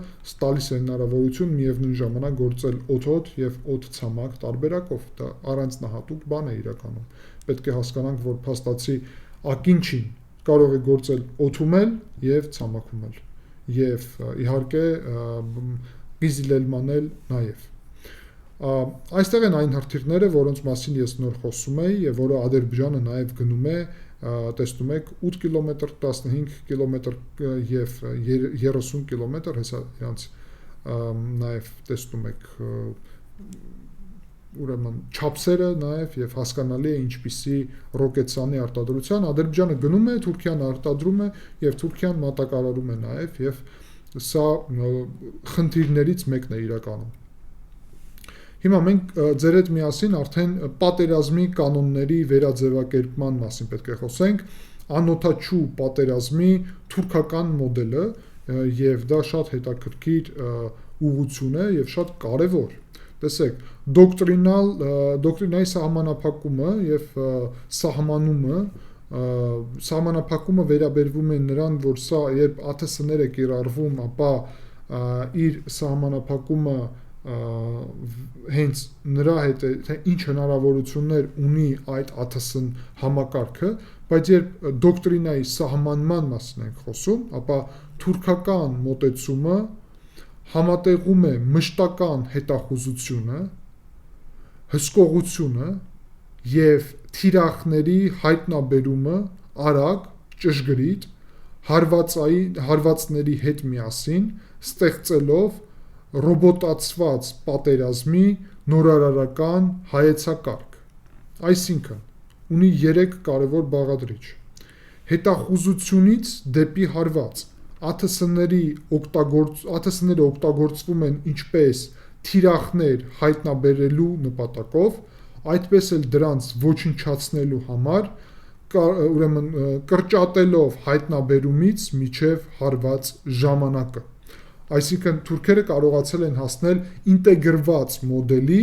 տալիս է հնարավորություն միևնույն ժամանակ գործել օդ եւ օդցամաք տարբերակով, դա առանձնահատուկ բան է իրականում։ Պետք է հասկանանք, որ փաստացի Ակինչին կարող է գործել օդում էլ եւ ցամաքում էլ, եւ իհարկե Գիզիլելմանել նաեւ։ Այստեղ են այն հրթիռները, որոնց մասին ես նոր խոսում էի եւ որը Ադրբեջանը նաեւ գնում է, տեսնում եք 8 կիլոմետր, 15 կիլոմետր եւ 30 կիլոմետր, հեսա իրանց նաեւ տեսնում եք ուրեմն չափսերը նաեւ եւ հասկանալի է ինչպիսի ռոկետսանի արտադրության Ադրբեջանը գնում է, Թուրքիան արտադրում է եւ Թուրքիան մատակարարում է նաեւ եւ սա խնդիրներից մեկն է իրականում։ Հիմա մենք ձեր հետ միասին արդեն պատերազմի կանոնների վերաձևակերպման մասին պետք է խոսենք, անօդաչու պատերազմի թուրքական մոդելը եւ դա շատ հետաքրքիր ուղղություն է եւ շատ կարեւոր։ Տեսեք, դոկտրինայի սահմանափակումը եւ սահմանափակումը վերաբերվում է նրան, որ սա երբ ԱԹՍ-ներ է կիրառվում, ապա իր սահմանափակումը հենց նրա հետ է, թե ինչ հնարավորություններ ունի այդ ԱԹՍ-ն համակարգը, բայց երբ դոկտրինայի սահմանման մասին ենք խոսում, ապա թուրքական մոտեցումը համատեղում է մշտական հետախուզությունը, հսկողությունը եւ թիրախների հայտնաբերումը արագ, ճշգրիտ, հարվածների հետ միասին, ստեղծելով ռոբոտացված պատերազմի նորարարական հայեցակարգ։ Այսինքն, ունի 3 կարևոր բաղադրիչ։ Հետախուզությունից դեպի հարված, ԱԹՍ-ները օգտագործվում են ինչպես թիրախներ հայտնաբերելու նպատակով, այդպես էլ դրանց ոչնչացնելու համար, ուրեմն կրճատելով հայտնաբերումից մինչև հարված ժամանակը։ Այսինքն թուրքերը կարողացել են հասնել ինտեգրված մոդելի,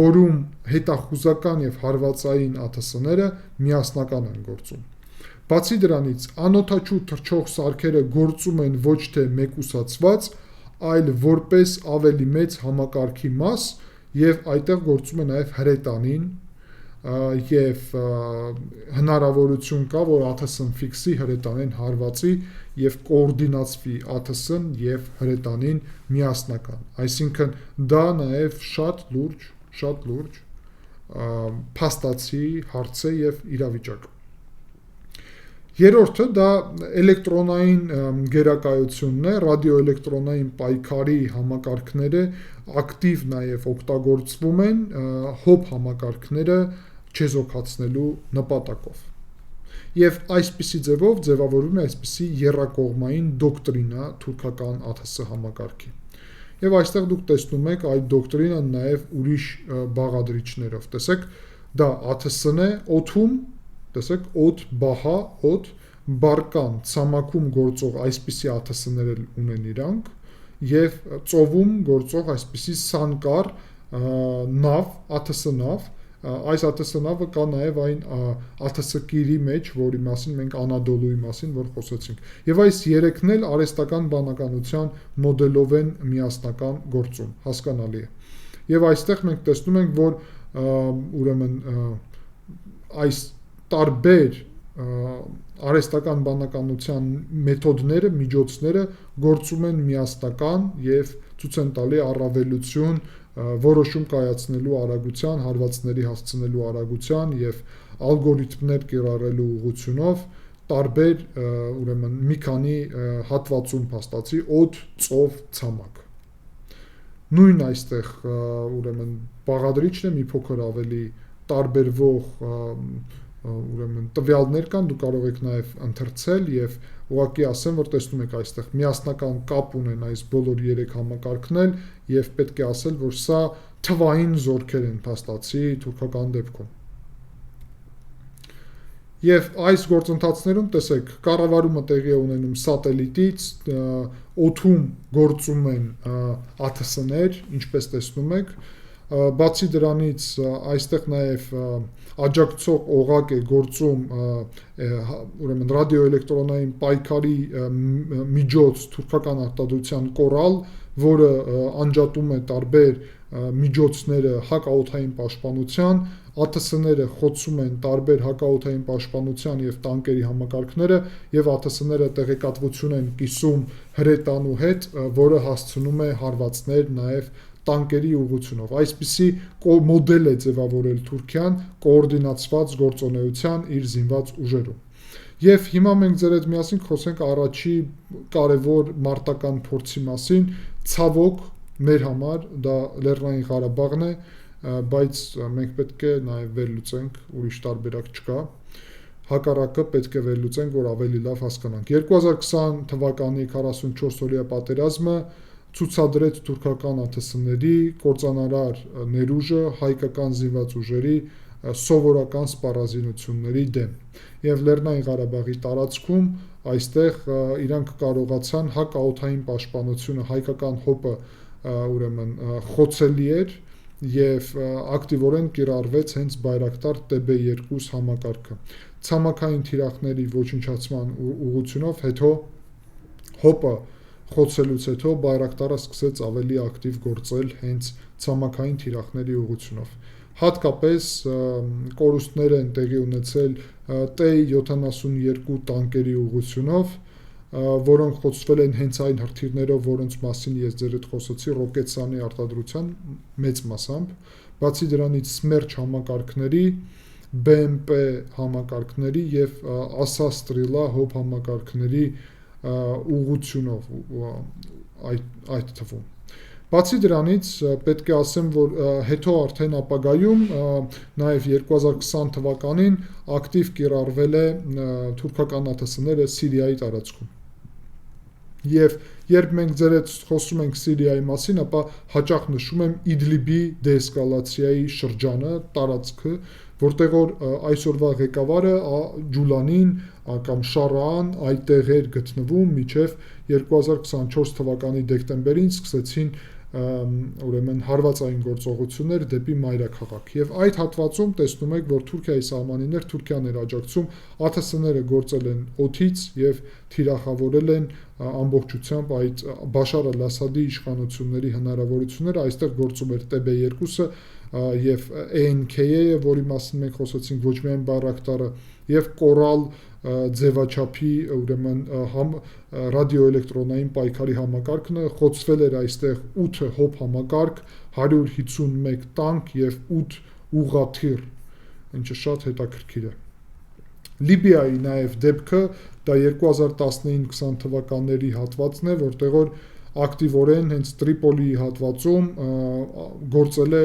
որում հետախուզական եւ հարվածային ԱԹՍ-ները միասնական են գործում։ Բացի դրանից, անօդաչու թռչող սարքերը գործում են ոչ թե մեկուսացված, այլ որպես ավելի մեծ համակարգի մաս եւ այդտեղ գործում է նաեւ հրետանին եւ հնարավորություն կա, որ ԱԹՍ-ն ֆիքսի հրետանին հարվածի եւ կոորդինացվի ԱԹՍ-ն եւ հրետանին միասնական։ Այսինքն դա նաեւ շատ լուրջ փաստացի հարց է եւ իրավիճակ։ Երրորդը դա էլեկտրոնային գերակայությունն է, ռադիոէլեկտրոնային պայքարի համակարգները ակտիվ նաև օգտագործվում են հոբ համակարգները չեզոքացնելու նպատակով։ Եվ այսպիսի ձևով ձևավորվում է այսպիսի եռակողմային դոկտրինա թուրքական ԱԹՍ համակարգի։ Եվ այստեղ դուք տեսնում եք այդ դոկտրինը նաև ուրիշ բաղադրիչներով։ Տեսեք, դա ԱԹՍ-ն է, օդում, տեսեք, օդ, բահա, օդ, բարկան, ցամաքում գործող այսպիսի ԱԹՍ-ներ ունեն իրանք, եւ ծովում գործող այսպիսի սանկար նավ, ԱԹՍ նավ, այս ԱԹՍ նավը կա նաև այն ԱԹՍ կիրի մեջ, որի մասին մենք Անադոլուի մասին որ խոսեցինք։ Եվ այս երեքն էլ արհեստական բանականության մոդելով են միասնական գործում, հասկանալի է։ Եվ այստեղ մենք տեսնում ենք, որ ուրեմն այս տարբեր արհեստական բանականության մեթոդները, միջոցները գործում են միասնական եւ ցույց են տալի առավելություն որոշում կայացնելու արագության, հարվածների հասցնելու արագության եւ ալգորիթմներ կիրառելու ուղղությունով տարբեր ուրեմն մի քանի հատվածում փաստացի օդ, ծով, ցամաք։ Նույն այստեղ ուրեմն բաղադրիչն է մի փոքր ավելի տարբերվող ուրեմն տվյալներ կան, դուք կարող եք նաև ընթերցել եւ ուղղակի ասեմ, որ տեսնում եք այստեղ միասնական կապ ունեն այս բոլոր 3 համակարգներ եւ պետք է ասել, որ սա թվային զորքեր են փաստացի թուրքական դեպքում։ Եվ այս գործընթացներում տեսեք, կառավարումը տեղի է ունենում սատելիտից, օդում գործում են ԱԹՍ-ներ, ինչպես տեսնում եք, բացի դրանից այստեղ նաև աջակցող օղակ է գործում ուրեմն ռադիոէլեկտրոնային պայքարի միջոց թուրքական արտադրության կորալ, որը անջատում է տարբեր միջոցները հակաօդային պաշտպանության, ԱԹՍ-ները խոցում են տարբեր հակաօդային պաշտպանության եւ տանկերի համակարգները եւ ԱԹՍ-ները տեղեկատվություն են կիսում հրետանու հետ, որը հասցնում է հարվածներ նաեւ տանկերի ուղղությունով։ Այսպիսի մոդել է ձևավորել Թուրքիան կոորդինացված գործունեության իր զինված ուժերում։ Եվ հիմա մենք ձեր հետ միասին խոսենք առաջի կարևոր մարտական փորձի մասին, ցավոք մեր համար դա Լեռնային Ղարաբաղն է, բայց մենք պետք է նաև վերլուծենք, ուրիշ տարբերակ չկա։ Հակառակը պետք է վերլուծենք, որ ավելի լավ հասկանանք։ 2020 թվականի 44-օրյա պատերազմը ցուցադրեց թուրքական ԱԹՍ-ների կործանարար ներուժը հայկական զինված ուժերի սովորական սպառազինությունների դեմ։ Եվ Լեռնային Ղարաբաղի տարածքում այստեղ իրանք կարողացան հակաօդային պաշտպանությունը հայկական հոպը ուրեմն խոցելի էր եւ ակտիվորեն կիրառվեց հենց Բայրակտար TB2 համակարգը։ Ցամաքային թիրախների ոչնչացման ուղղությունով հետո հոպը խոցելուց հետո Բայրակտարը սկսեց ավելի ակտիվ գործել հենց ցամաքային թիրախների ուղղությունով։ Հատկապես կորուստներ են տեղի ունեցել T-72 տանկերի ուղղությունով, որոնք խոցվել են հենց այն հրթիռներով, որոնց մասին ես ձեր հետ խոսեցի, ռոկետսանի արտադրության մեծ մասամբ, բացի դրանից Սմերչ համակարգների, BMP համակարգների եւ Ասաստրիլա հոբ համակարգների ուղղությունով այդ թվում։ Բացի դրանից պետք է ասեմ, որ հետո արդեն ապագայում նաև 2020 թվականին ակտիվ կիրառվել է թուրքական ԱԹՍ-ները Սիրիայի տարածքում։ Եվ երբ մենք ձեր հետ խոսում ենք Սիրիայի մասին, ապա հաճախ նշում եմ Իդլիբի դեէսկալացիայի շրջանը, տարածքը, որտեղ որ այսօրվա ղեկավարը Ջուլանին կամ Շարաան այդտեղ էր գտնվում մինչև 2024 թվականի դեկտեմբերին սկսեցին ուրեմն հարվածային գործողություններ դեպի մայրաքաղաք։ Եվ այդ հատվածում տեսնում եք, որ Թուրքիայի սահմանիներ Թուրքիան էր աջակցում, ԱԹՍ-ները գործել են օդից եւ թիրախավորել են ամբողջությամբ այդ Բաշար al-Ասադի իշխանությունների հնարավորությունները, այստեղ գործում էր TB2-ը եւ ANK-ը, որի մասին մենք խոսեցինք, ոչ միայն Բայրակտարը, եւ Կորալ ձևաչափի ուրեմն ռադիոէլեկտրոնային պայքարի համակարգն խոցվել էր այստեղ 8 հոբ համակարգ, 151 տանկ եւ 8 ուղղաթիռ, ինչը շատ հետաքրքիր է։ Լիբիայի նաև դեպքը դա 2019-20 թվականների հատվածն է, որտեղ որ ակտիվորեն հենց Տրիպոլիի հատվածում գործել է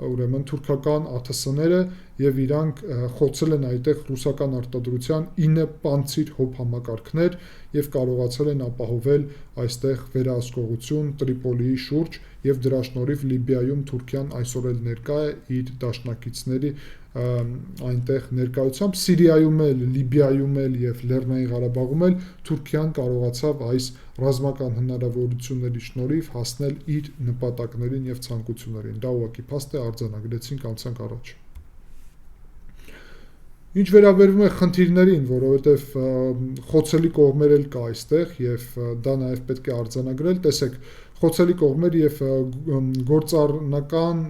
ուրեմն թուրքական ԱԹՍ-ները եւ իրանք խոցել են այդտեղ ռուսական արտադրության 9 պանցիր հոբ համակարգներ եւ կարողացել են ապահովել այստեղ վերահսկողություն Տրիպոլիի շուրջ եւ դրա շնորհիվ Լիբիայում Թուրքիան այսօր էլ ներկա է իր դաշնակիցների այնտեղ ներկայությամբ Սիրիայում էլ, Լիբիայում էլ եւ Լեռնային Ղարաբաղում էլ Թուրքիան կարողացավ այս ռազմական հնարավորությունների շնորհիվ հասնել իր նպատակներին եւ ցանկություններին։ Դա ուղղակի փաստ է, արձանագրեցինք անցանք առաջ։ Ինչ վերաբերում է խնդիրներին, որովհետեւ խոցելի կողմեր էլ կա այստեղ եւ դա նաեւ պետք է արձանագրել, տեսեք, խոցելի կողմեր եւ գործառնական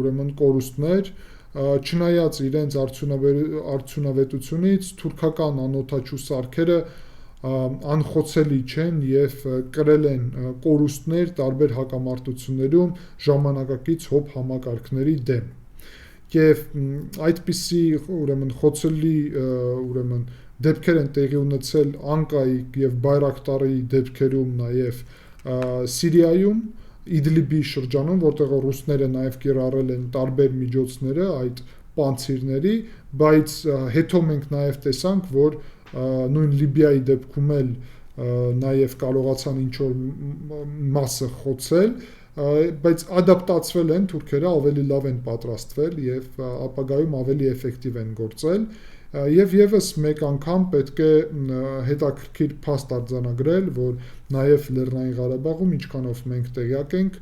ուրեմն կորուստներ չնայած իրենց արդյունավետությունից թուրքական անօդաչու սարքերը անխոցելի չեն եւ կրել են կորուստներ տարբեր հակամարտություններում ժամանակակից հոբ համակարգերի դեմ եւ այդպիսի ուրեմն խոցելի ուրեմն դեպքեր են տեղի ունեցել Անկայի եւ Բայրակտարի դեպքերում նաեւ Սիրիայում Իդլիբի շրջանում, որտեղ ռուսները նաև կիրառել են տարբեր միջոցները այդ պանցիրների, բայց հետո մենք նաև տեսանք, որ նույն Լիբիայի դեպքում էլ նաև կարողացան ինչ-որ մասը խոցել, բայց ադապտացվել են թուրքերը, ավելի լավ են պատրաստվել եւ ապագայում ավելի էֆեկտիվ են գործել եւ եւս մեկ անգամ պետք է հետաքրքիր փաստ արձանագրել, որ նաեւ Լեռնային Ղարաբաղում ինչքանով մենք տեղյակ ենք,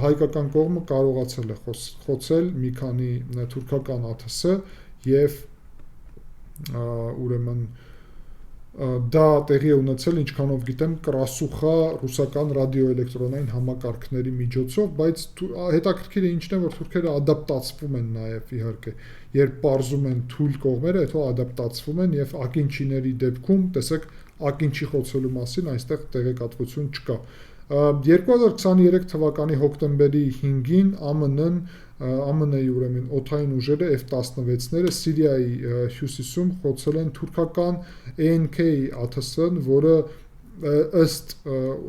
հայկական կողմը կարողացել է խոցել մի քանի թուրքական ԱԹՍ եւ ուրեմն դա տեղի է ունեցել, ինչքանով գիտեմ, Կրասուխա ռուսական ռադիոէլեկտրոնային համակարգների միջոցով, բայց հետաքրքիրը ինչն է, որ թուրքերը ադապտացվում են նաև իհարկե, երբ պարզում են թույլ կողմերը, հետո ադապտացվում են եւ ակինչիների դեպքում, տեսեք, ակինչի խոցելու մասին այստեղ տեղեկատվություն չկա։ 2023 թվականի հոկտեմբերի 5-ին ԱՄՆ-ի ուրեմն օդային ուժերը F-16-ները Սիրիայի հյուսիսում խոցել են թուրքական ANK ԱԹՍ-ն, որը ըստ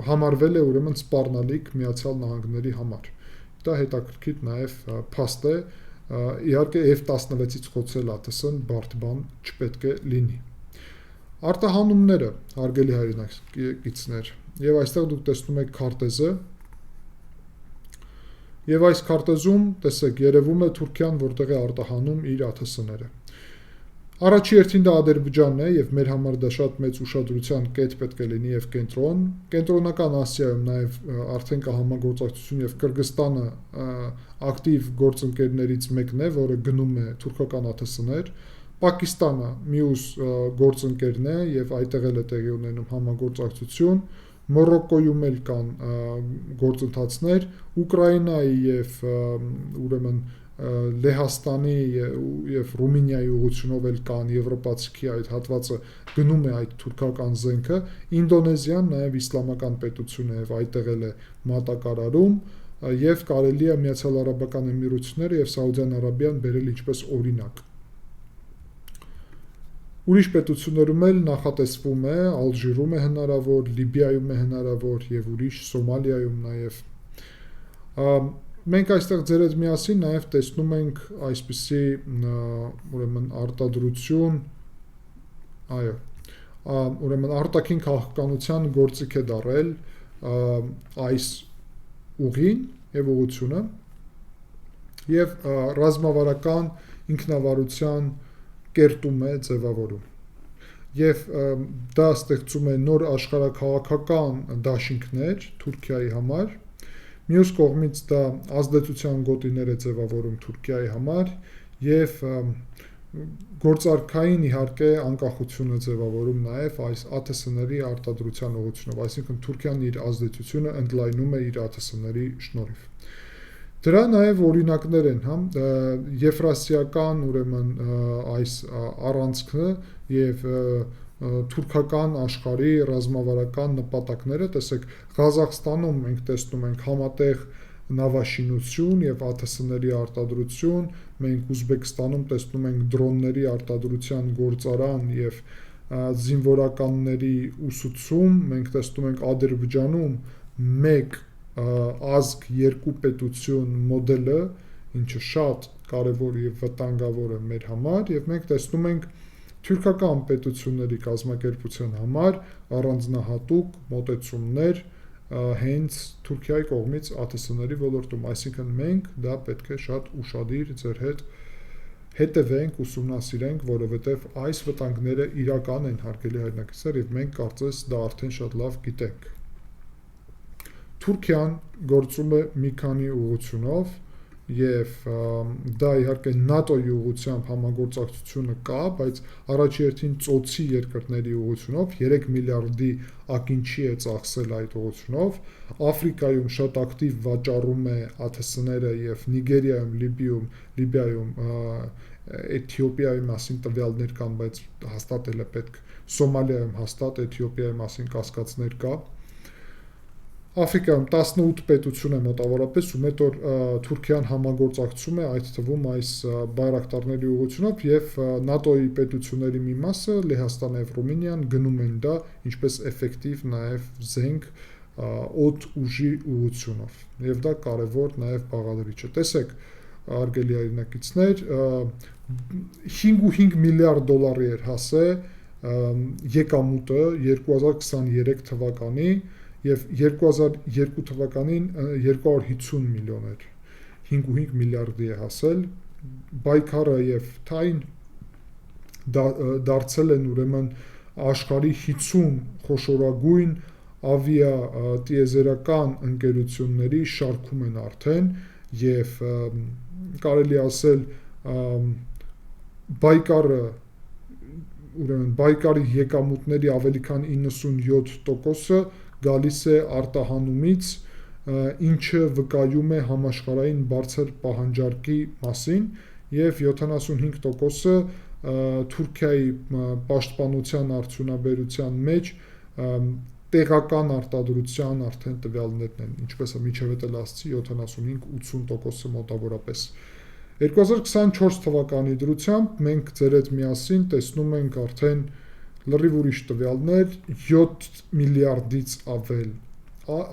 համարվել է ուրեմն սպառնալիք Միացյալ Նահանգների համար։ Դա հետաքրքիր նաև փաստ է, իհարկե F-16-ից խոցել ԱԹՍ-ն բարդ բան չպետք է լինի։ Արտահանումները, հարգելի հայրենակիցներ, եւ այստեղ դուք տեսնում եք քարտեզը, եւ այս քարտեզում, տեսեք, երևում է Թուրքիան, որտեղ է արտահանում իր ԱԹՍ-ները։ Առաջի հերթին դա Ադրբեջանն է եւ մեր համար դա շատ մեծ ուշադրության կետ պետք է լինի եւ կենտրոն։ Կենտրոնական Ասիայում նաեւ արդեն կա համագործակցություն եւ Կырգызստանը ակտիվ գործընկերներից մեկն է, որը գնում է թուրքական ԱԹՍ-ներ։ Պակիստանը մյուս գործընկերն է եւ այդտեղ էլ է տեղի ունենում համագործակցություն։ Մորոկոյում էլ կան գործընթացներ, Ուկրաինայի եւ ուրեմն Լեհաստանի եւ Ռումինիայի ուղղությունով էլ կան եվրոպացիքի այդ հատվածը գնում է այդ թուրքական զենքը, Ինդոնեզիան նաեւ իսլամական պետություն է եւ այդտեղ էլ է մատակարարում եւ կարելի է Միացյալ Արաբական Էմիրությունները եւ Սաուդյան Արաբիան բերել ինչպես օրինակ։ Ուրիշ պետություններում էլ նախատեսվում է, Ալժիրում է հնարավոր, Լիբիայում է հնարավոր եւ ուրիշ Սոմալիայում նաեւ։ Մենք այստեղ ձեր հետ միասին նաեւ տեսնում ենք այսպիսի ուրեմն արտադրություն, այո, ուրեմն արտաքին քաղաքականության գործիք է դարել այս ուղին եւ ուղղությունը եւ ռազմավարական ինքնավարության կերտում է ձևավորում եւ դա ստեղծում է նոր աշխարհաքաղաքական դաշինքներ Թուրքիայի համար, մյուս կողմից դա ազդեցության գոտիներ է ձևավորում Թուրքիայի համար եւ գործարքային իհարկե անկախություն է ձևավորում նաեւ այս ԱԹՍ-ների արտադրության ուղղությունով, այսինքն Թուրքիան իր ազդեցությունը ընդլայնում է իր ԱԹՍ-ների շնորհիվ։ Դրա նաև օրինակներ են, եվրասիական ուրեմն այս առանցքը եւ թուրքական աշխարհի ռազմավարական նպատակները, տեսեք, Ղազախստանում մենք տեսնում ենք համատեղ նավաշինություն եւ ԱԹՍ-ների արտադրություն, մենք Ուզբեկստանում տեսնում ենք դրոնների արտադրության գործարան եւ զինվորականների ուսուցում, մենք տեսնում ենք Ադրբեջանում մեկ ազգ երկու պետություն մոդելը, ինչը շատ կարևոր եւ վտանգավոր է մեր համար, եւ մենք տեսնում ենք թուրքական պետությունների կազմակերպության համար առանձնահատուկ մոտեցումներ հենց Թուրքիայի կողմից ԱԹՍ-ների ոլորտում, այսինքն մենք դա պետք է շատ ուշադիր ձեր հետ հետևենք, ուսումնասիրենք, որովհետև այս վտանգները իրական են, հարգելի հայրենակիցներ, եւ մենք կարծես դա արդեն շատ լավ գիտենք։ Թուրքիան գործում է մի քանի ուղղությունով եւ դա իհարկե ՆԱՏՕ-ի ուղղությամբ համագործակցությունը կա, բայց առաջերտին ծոցի երկրների ուղղությունով 3 միլիարդի ակինչի է ծախսել այդ ուղղությունով, Աֆրիկայում շատ ակտիվ վաճառում է ԱԹՍ-ները եւ Նիգերիայում, Լիբիայում, Էթիոպիայի մասին տվյալներ կան, բայց հաստատել է պետք, Սոմալիայում հաստատ, Էթիոպիայի մասին կասկածներ կա։ Աֆրիկայում 18 պետություն է մոտավորապես, ում հետ որ Թուրքիան համագործակցում է, այդ թվում այս բայրակտարների ուղղությունով եւ ՆԱՏՕ-ի պետությունների մի մասը, Լեհաստանը եւ Ռումինիան գնում են դա, ինչպես էֆեկտիվ նաեւ զենք օդ ուժի ուղղությունով։ Եվ դա կարևոր նաեւ բաղադրիչ է։ Տեսեք, արգելի հայրենակիցներ, 5.5 միլիարդ դոլարի էր հասել եկամուտը 2023 թվականի եւ 2002 թվականին 250 միլիոն էր, 5.5 միլիարդի է հասել, Բայքարը եւ Թայն դարձել են ուրեմն աշխարհի 50 խոշորագույն ավիատիեզերական ընկերությունների շարքում են արդեն եւ կարելի ասել Բայկարը ուրեմն Բայկարի եկամուտների ավելի քան 97%-ը գալիս է արտահանումից, ինչը վկայում է համաշխարհային բարձր պահանջարկի մասին եւ 75%-ը Թուրքիայի պաշտպանության արդյունաբերության մեջ տեղական արտադրության արդեն տվյալներն են, ինչպես մինչև էլ ասացի 75-80%-ը մոտավորապես։ 2024 թվականի դրությամբ մենք ձեր հետ միասին տեսնում ենք արդեն լրիվ ուրիշ տվյալներ, 7 միլիարդից ավել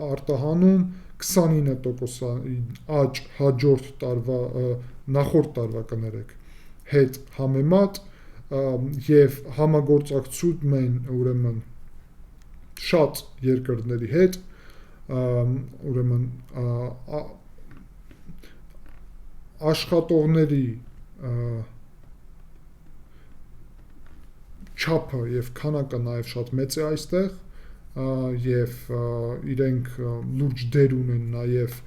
արտահանում, 29% աճ հաջորդ տարվա, նախորդ տարվա կներեք, հետ համեմատ եւ համագործակցում են ուրեմն շատ երկրների հետ, ուրեմն աշխատողների չափը եւ քանակը նաեւ շատ մեծ է այստեղ եւ իրենք լուրջ դեր ունեն նաեւ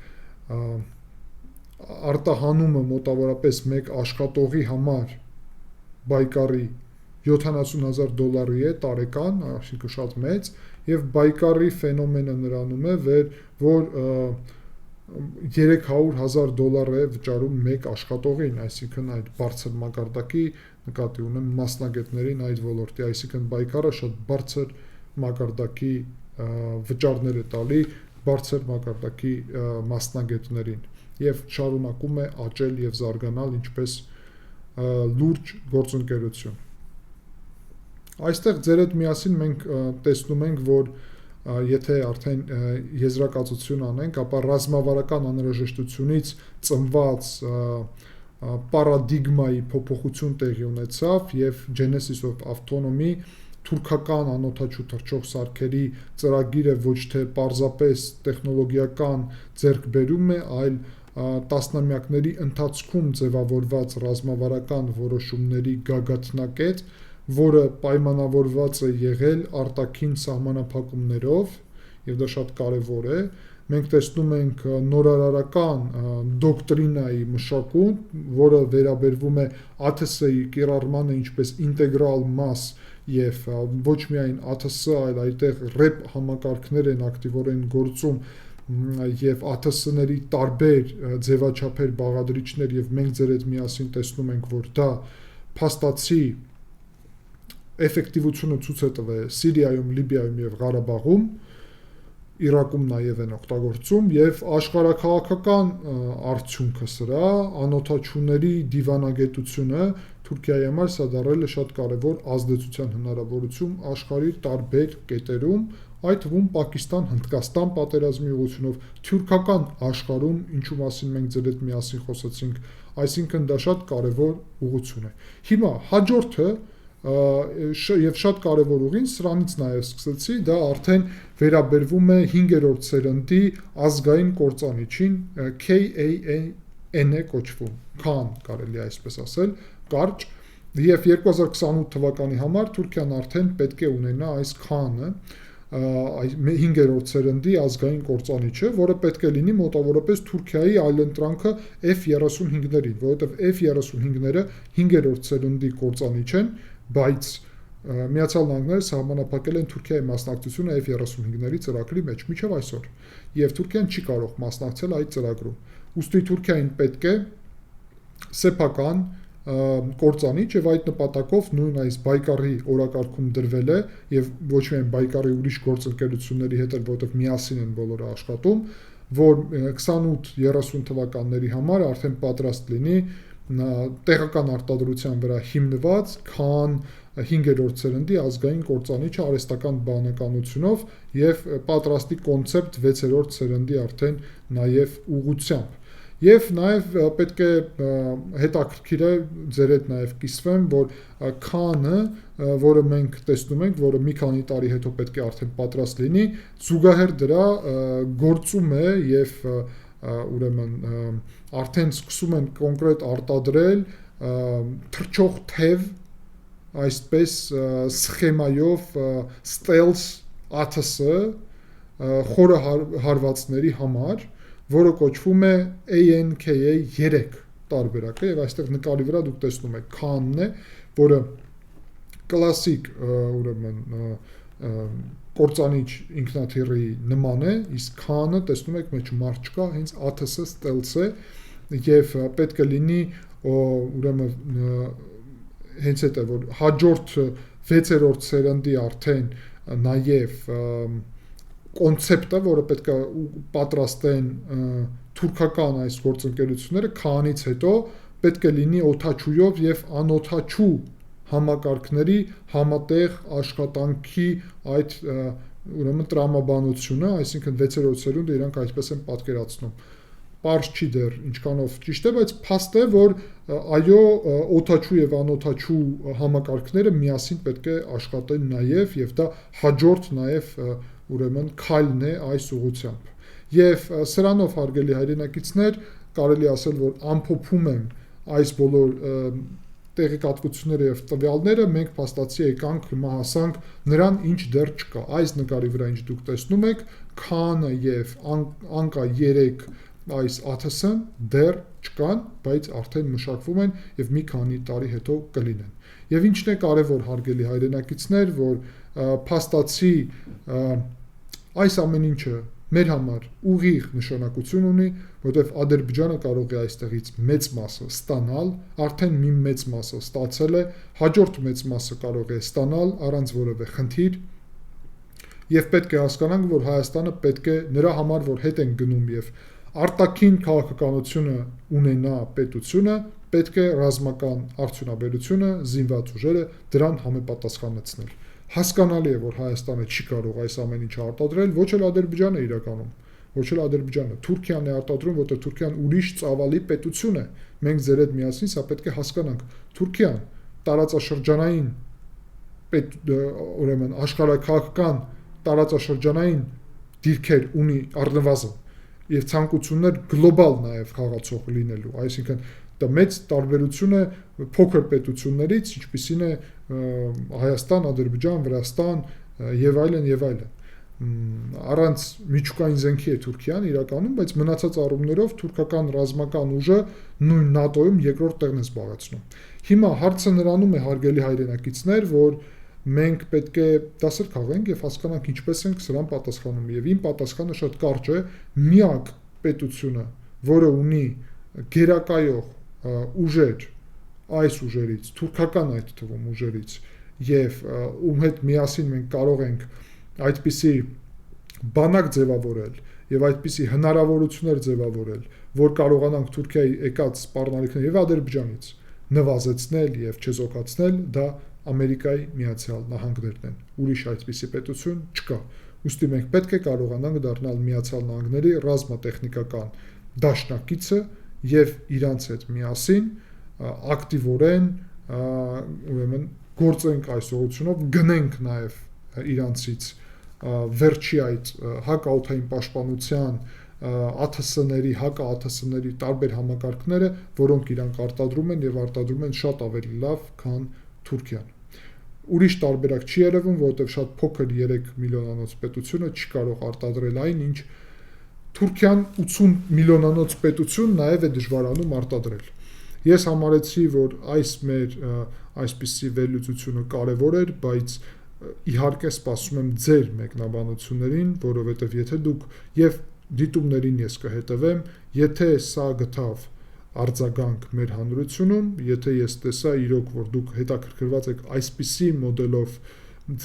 արտահանումը մոտավորապես մեկ աշխատողի համար Բայկարի $70,000 է տարեկան, այսինքն շատ մեծ, եւ Բայկարի ֆենոմենը նրանում է, որ $300,000 է վճարում մեկ աշխատողին, այսինքն այդ բարձր մակարդակի նկատի ունեմ մասնագետներին այդ ոլորտի, այսինքն Բայկարը շատ բարձր մակարդակի վճարներ է տալի բարձր մակարդակի մասնագետներին եւ շարունակում է աճել եւ զարգանալ ինչպես լուրջ գործընկերություն։ Այստեղ ձեր հետ միասին մենք տեսնում ենք, որ եթե արդեն եզրակացություն անենք, ապա ռազմավարական անհրաժեշտությունից ծնված պարադիգմայի փոփոխություն տեղի ունեցավ եւ Genesis of Autonomy թուրքական անօդաչու թռչող սարքերի ծրագիրը ոչ թե պարզապես տեխնոլոգիական ձեռքբերում է, այլ տասնամյակների ընթացքում ձևավորված ռազմավարական որոշումների գագաթնակետ, որը պայմանավորված է եղել արտաքին սահմանափակումներով, եւ դա շատ կարեւոր է։ Մենք տեսնում ենք նորարարական դոկտրինայի մշակում, որը վերաբերվում է ԱԹՍ-ի կիրառմանը ինչպես ինտեգրալ մաս եւ ոչ միայն ԱԹՍ, այլ այդտեղ REP համակարգներ են ակտիվորեն գործում եւ ԱԹՍ-ների տարբեր ձևաչափեր, բաղադրիչներ եւ մենք ձեր հետ միասին տեսնում ենք, որ դա փաստացի էֆեկտիվությունը ցույց է տվել Սիրիայում, Լիբիայում եւ Ղարաբաղում, Իրաքում նաև են օգտագործում եւ աշխարհաքաղաքական արդյունքը սրա անօթաչուների դիվանագետությունը Թուրքիայի համար սա դառել է շատ կարևոր ազդեցության հնարավորություն աշխարհի տարբեր կետերում, այդ թվում Պակիստան, Հնդկաստան պատերազմի ուղղությունով, թուրքական աշխարհում, ինչու մասին մենք ձեր հետ միասին խոսեցինք, այսինքն դա շատ կարևոր ուղղություն է։ Հիմա հաջորդը եւ շատ կարևոր ուղին, սրանից նաև սկսեցի, դա արդեն վերաբերվում է 5-րդ սերնդի ազգային կործանիչին, KAN է կոչվում, Khan կարելի այսպես ասել, կարճ, եւ 2028 թվականի համար Թուրքիան արդեն պետք է ունենա այս Khan-ը, 5-րդ սերնդի ազգային կործանիչը, որը պետք է լինի մոտավորապես Թուրքիայի այլընտրանքը F-35-ներին, որովհետեւ F-35-ները 5-րդ սերնդի կործանիչ են, բայց Միացյալ Նահանգները սահմանափակել են Թուրքիայի մասնակցությունը F-35-ների ծրագրի մեջ մինչև այսօր, եւ Թուրքիան չի կարող մասնակցել այդ ծրագրում։ Ուստի Թուրքիային պետք է սեփական կործանիչ եւ այդ նպատակով նույն այս Բայկարի օրակարգում դրվել է եւ ոչ միայն Բայկարի ուրիշ գործընկերությունների հետ էլ, որովհետեւ միասին են բոլորը աշխատում, որ 28-30 թվականների համար արդեն պատրաստ լինի տեղական արտադրության վրա հիմնված Khan 5-րդ սերնդի ազգային կործանիչը արհեստական բանականությունով եւ պատրաստի կոնցեպտ 6-րդ սերնդի արդեն նաեւ ուղղությամբ։ Եվ նաև պետք է հետաքրքիր է ձեր հետ նաև կիսվեմ, որ Khan-ը, որը մենք տեսնում ենք, որը մի քանի տարի հետո պետք է արդեն պատրաստ լինի, զուգահեռ դրա գործում է եւ ուրեմն արդեն սկսում են կոնկրետ արտադրել թռչող թև, այսպես սխեմայով stealth ATS-ը խորը հարվածների համար, որը կոչվում է ANKA-3 տարբերակը եւ այստեղ նկարի վրա դուք տեսնում եք Khan-ն է, որը կլասիկ ուրեմն կործանիչ ինքնաթիռի նման է, իսկ Khan-ը տեսնում եք մեջ մարդ չկա, հենց ATS-ը stealth է եւ պետք է լինի ուրեմն հենց այդ է որ հաջորդ 6-րդ սերնդի արդեն նաեւ կոնցեպտը, որը պետք է պատրաստեն թուրքական այս գործընկերությունները Khan-ից հետո պետք է լինի օդաչուով եւ անօդաչու համակարգերի համատեղ աշխատանքի այդ ուրեմն տրամաբանությունը, այսինքն 6-րդ սերունդը իրանք այսպես են պատկերացնում։ Պարզ չի դեռ ինչքանով ճիշտ է, բայց փաստ է, որ այո, օդաչու եւ անօդաչու համակարգները միասին պետք է աշխատեն նաեւ եւ դա հաջորդ նաեւ ուրեմն քայլն է այս ուղղությամբ։ Եվ սրանով հարգելի հայրենակիցներ, կարելի ասել, որ ամփոփում եմ այս բոլոր տեղեկատվությունները եւ տվյալները, մենք փաստացի եկանք հիմա հասանք նրան, ինչ դեռ չկա։ Այս նկարի վրա ինչ դուք տեսնում եք, Khan-ը եւ Anka 3 այս ATS-ը դեռ չկան, բայց արդեն մշակվում են եւ մի քանի տարի հետո կլինեն։ Եվ ինչն է կարևոր հարգելի հայրենակիցներ, որ փաստացի այս ամեն ինչը մեր համար ուղիղ նշանակություն ունի, որովհետև Ադրբեջանը կարող է այստեղից մեծ մասը ստանալ, արդեն մի մեծ մասը ստացել է, հաջորդ մեծ մասը կարող է ստանալ առանց որևէ խնդիր, եւ պետք է հասկանանք, որ Հայաստանը պետք է նրա համար, որ հետ են գնում եւ արտաքին քաղաքականությունը ունենա պետությունը, պետք է ռազմական արդյունաբերությունը, զինված ուժերը դրան համապատասխանեցնել։ Հասկանալի է, որ Հայաստանը չի կարող այս ամեն ինչը արտադրել, ոչ էլ Ադրբեջանը իրականում, ոչ էլ Ադրբեջանը, Թուրքիան է արտադրում, որտեղ Թուրքիան ուրիշ ծավալի պետություն է։ Մենք ձեր հետ միասին սա պետք է հասկանանք։ Թուրքիան տարածաշրջանային ուրեմն աշխարհաքաղաքական տարածաշրջանային դիրքեր ունի առնվազն եւ ցանկություններ գլոբալ նաեւ խաղացող լինելու, այսինքն դա մեծ տարբերություն է փոքր պետություններից, ինչպիսին է Հայաստան, Ադրբեջան, Վրաստան եւ այլն եւ այլն։ Առանց միջուկային զենքի է Թուրքիան իրականում, բայց մնացած առումներով թուրքական ռազմական ուժը նույն ՆԱՏՕ-ում երկրորդ տեղն է զբաղեցնում։ Հիմա հարցը նրանում է, հարգելի հայրենակիցներ, որ մենք պետք է դասեր քաղենք եւ հասկանանք ինչպես ենք սրան պատասխանում։ Եվ իմ պատասխանը շատ կարճ է՝ միակ պետությունը, որը ունի գերակայող ուժեր այս ուժերից, թուրքական այդ թվում ուժերից, եւ ում հետ միասին մենք կարող ենք այդպիսի բանակ ձևավորել եւ այդպիսի հնարավորություններ ձևավորել, որ կարողանանք Թուրքիայի եկած սպառնալիքները եւ Ադրբեջանից նվազեցնել եւ չեզոքացնել, դա Ամերիկայի Միացյալ Նահանգներն են։ Ուրիշ այդպիսի պետություն չկա։ Ուստի մենք պետք է կարողանանք դառնալ Միացյալ Նահանգների ռազմատեխնիկական դաշնակիցը եւ իրանց հետ միասին ակտիվորեն ուրեմն գործենք այս ուղղությունով, գնենք նաեւ իրանցից վերջի այդ հակաօդային պաշտպանության ԱԹՍ-ների, հակա-ԱԹՍ-ների տարբեր համակարգները, որոնք իրանք արտադրում են եւ արտադրում են շատ ավելի լավ, քան Թուրքիան։ Ուրիշ տարբերակ չի երևում, որովհետեւ շատ փոքր 3 միլիոնանոց պետությունը չի կարող արտադրել այն, ինչ Թուրքիան 80 միլիոնանոց պետություն նաեւ է դժվարանում արտադրել։ Ես համարեցի, որ այս մեր այսպիսի վերլուծությունը կարևոր էր, բայց իհարկե սպասում եմ ձեր մեկնաբանություններին, որովհետև եթե դուք եւ դիտումներին ես կհետևեմ, եթե սա գտավ արձագանք մեր հանրությունում, եթե ես տեսա իրոք, որ դուք հետաքրքրված եք այսպիսի մոդելով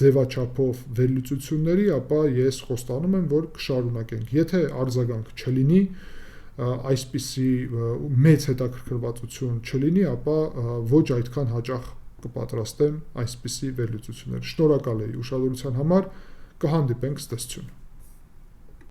ձևաչափով վերլուծությունների, ապա ես խոստանում եմ, որ կշարունակենք։ Եթե արձագանք չլինի, այսպիսի մեծ հետաքրքրվածություն չլինի, ապա ոչ այդքան հաճախ կպատրաստեմ այսպիսի վերլուծություններ։ Շնորհակալ եմ ուշադրության համար, կհանդիպենք, ցտեսություն։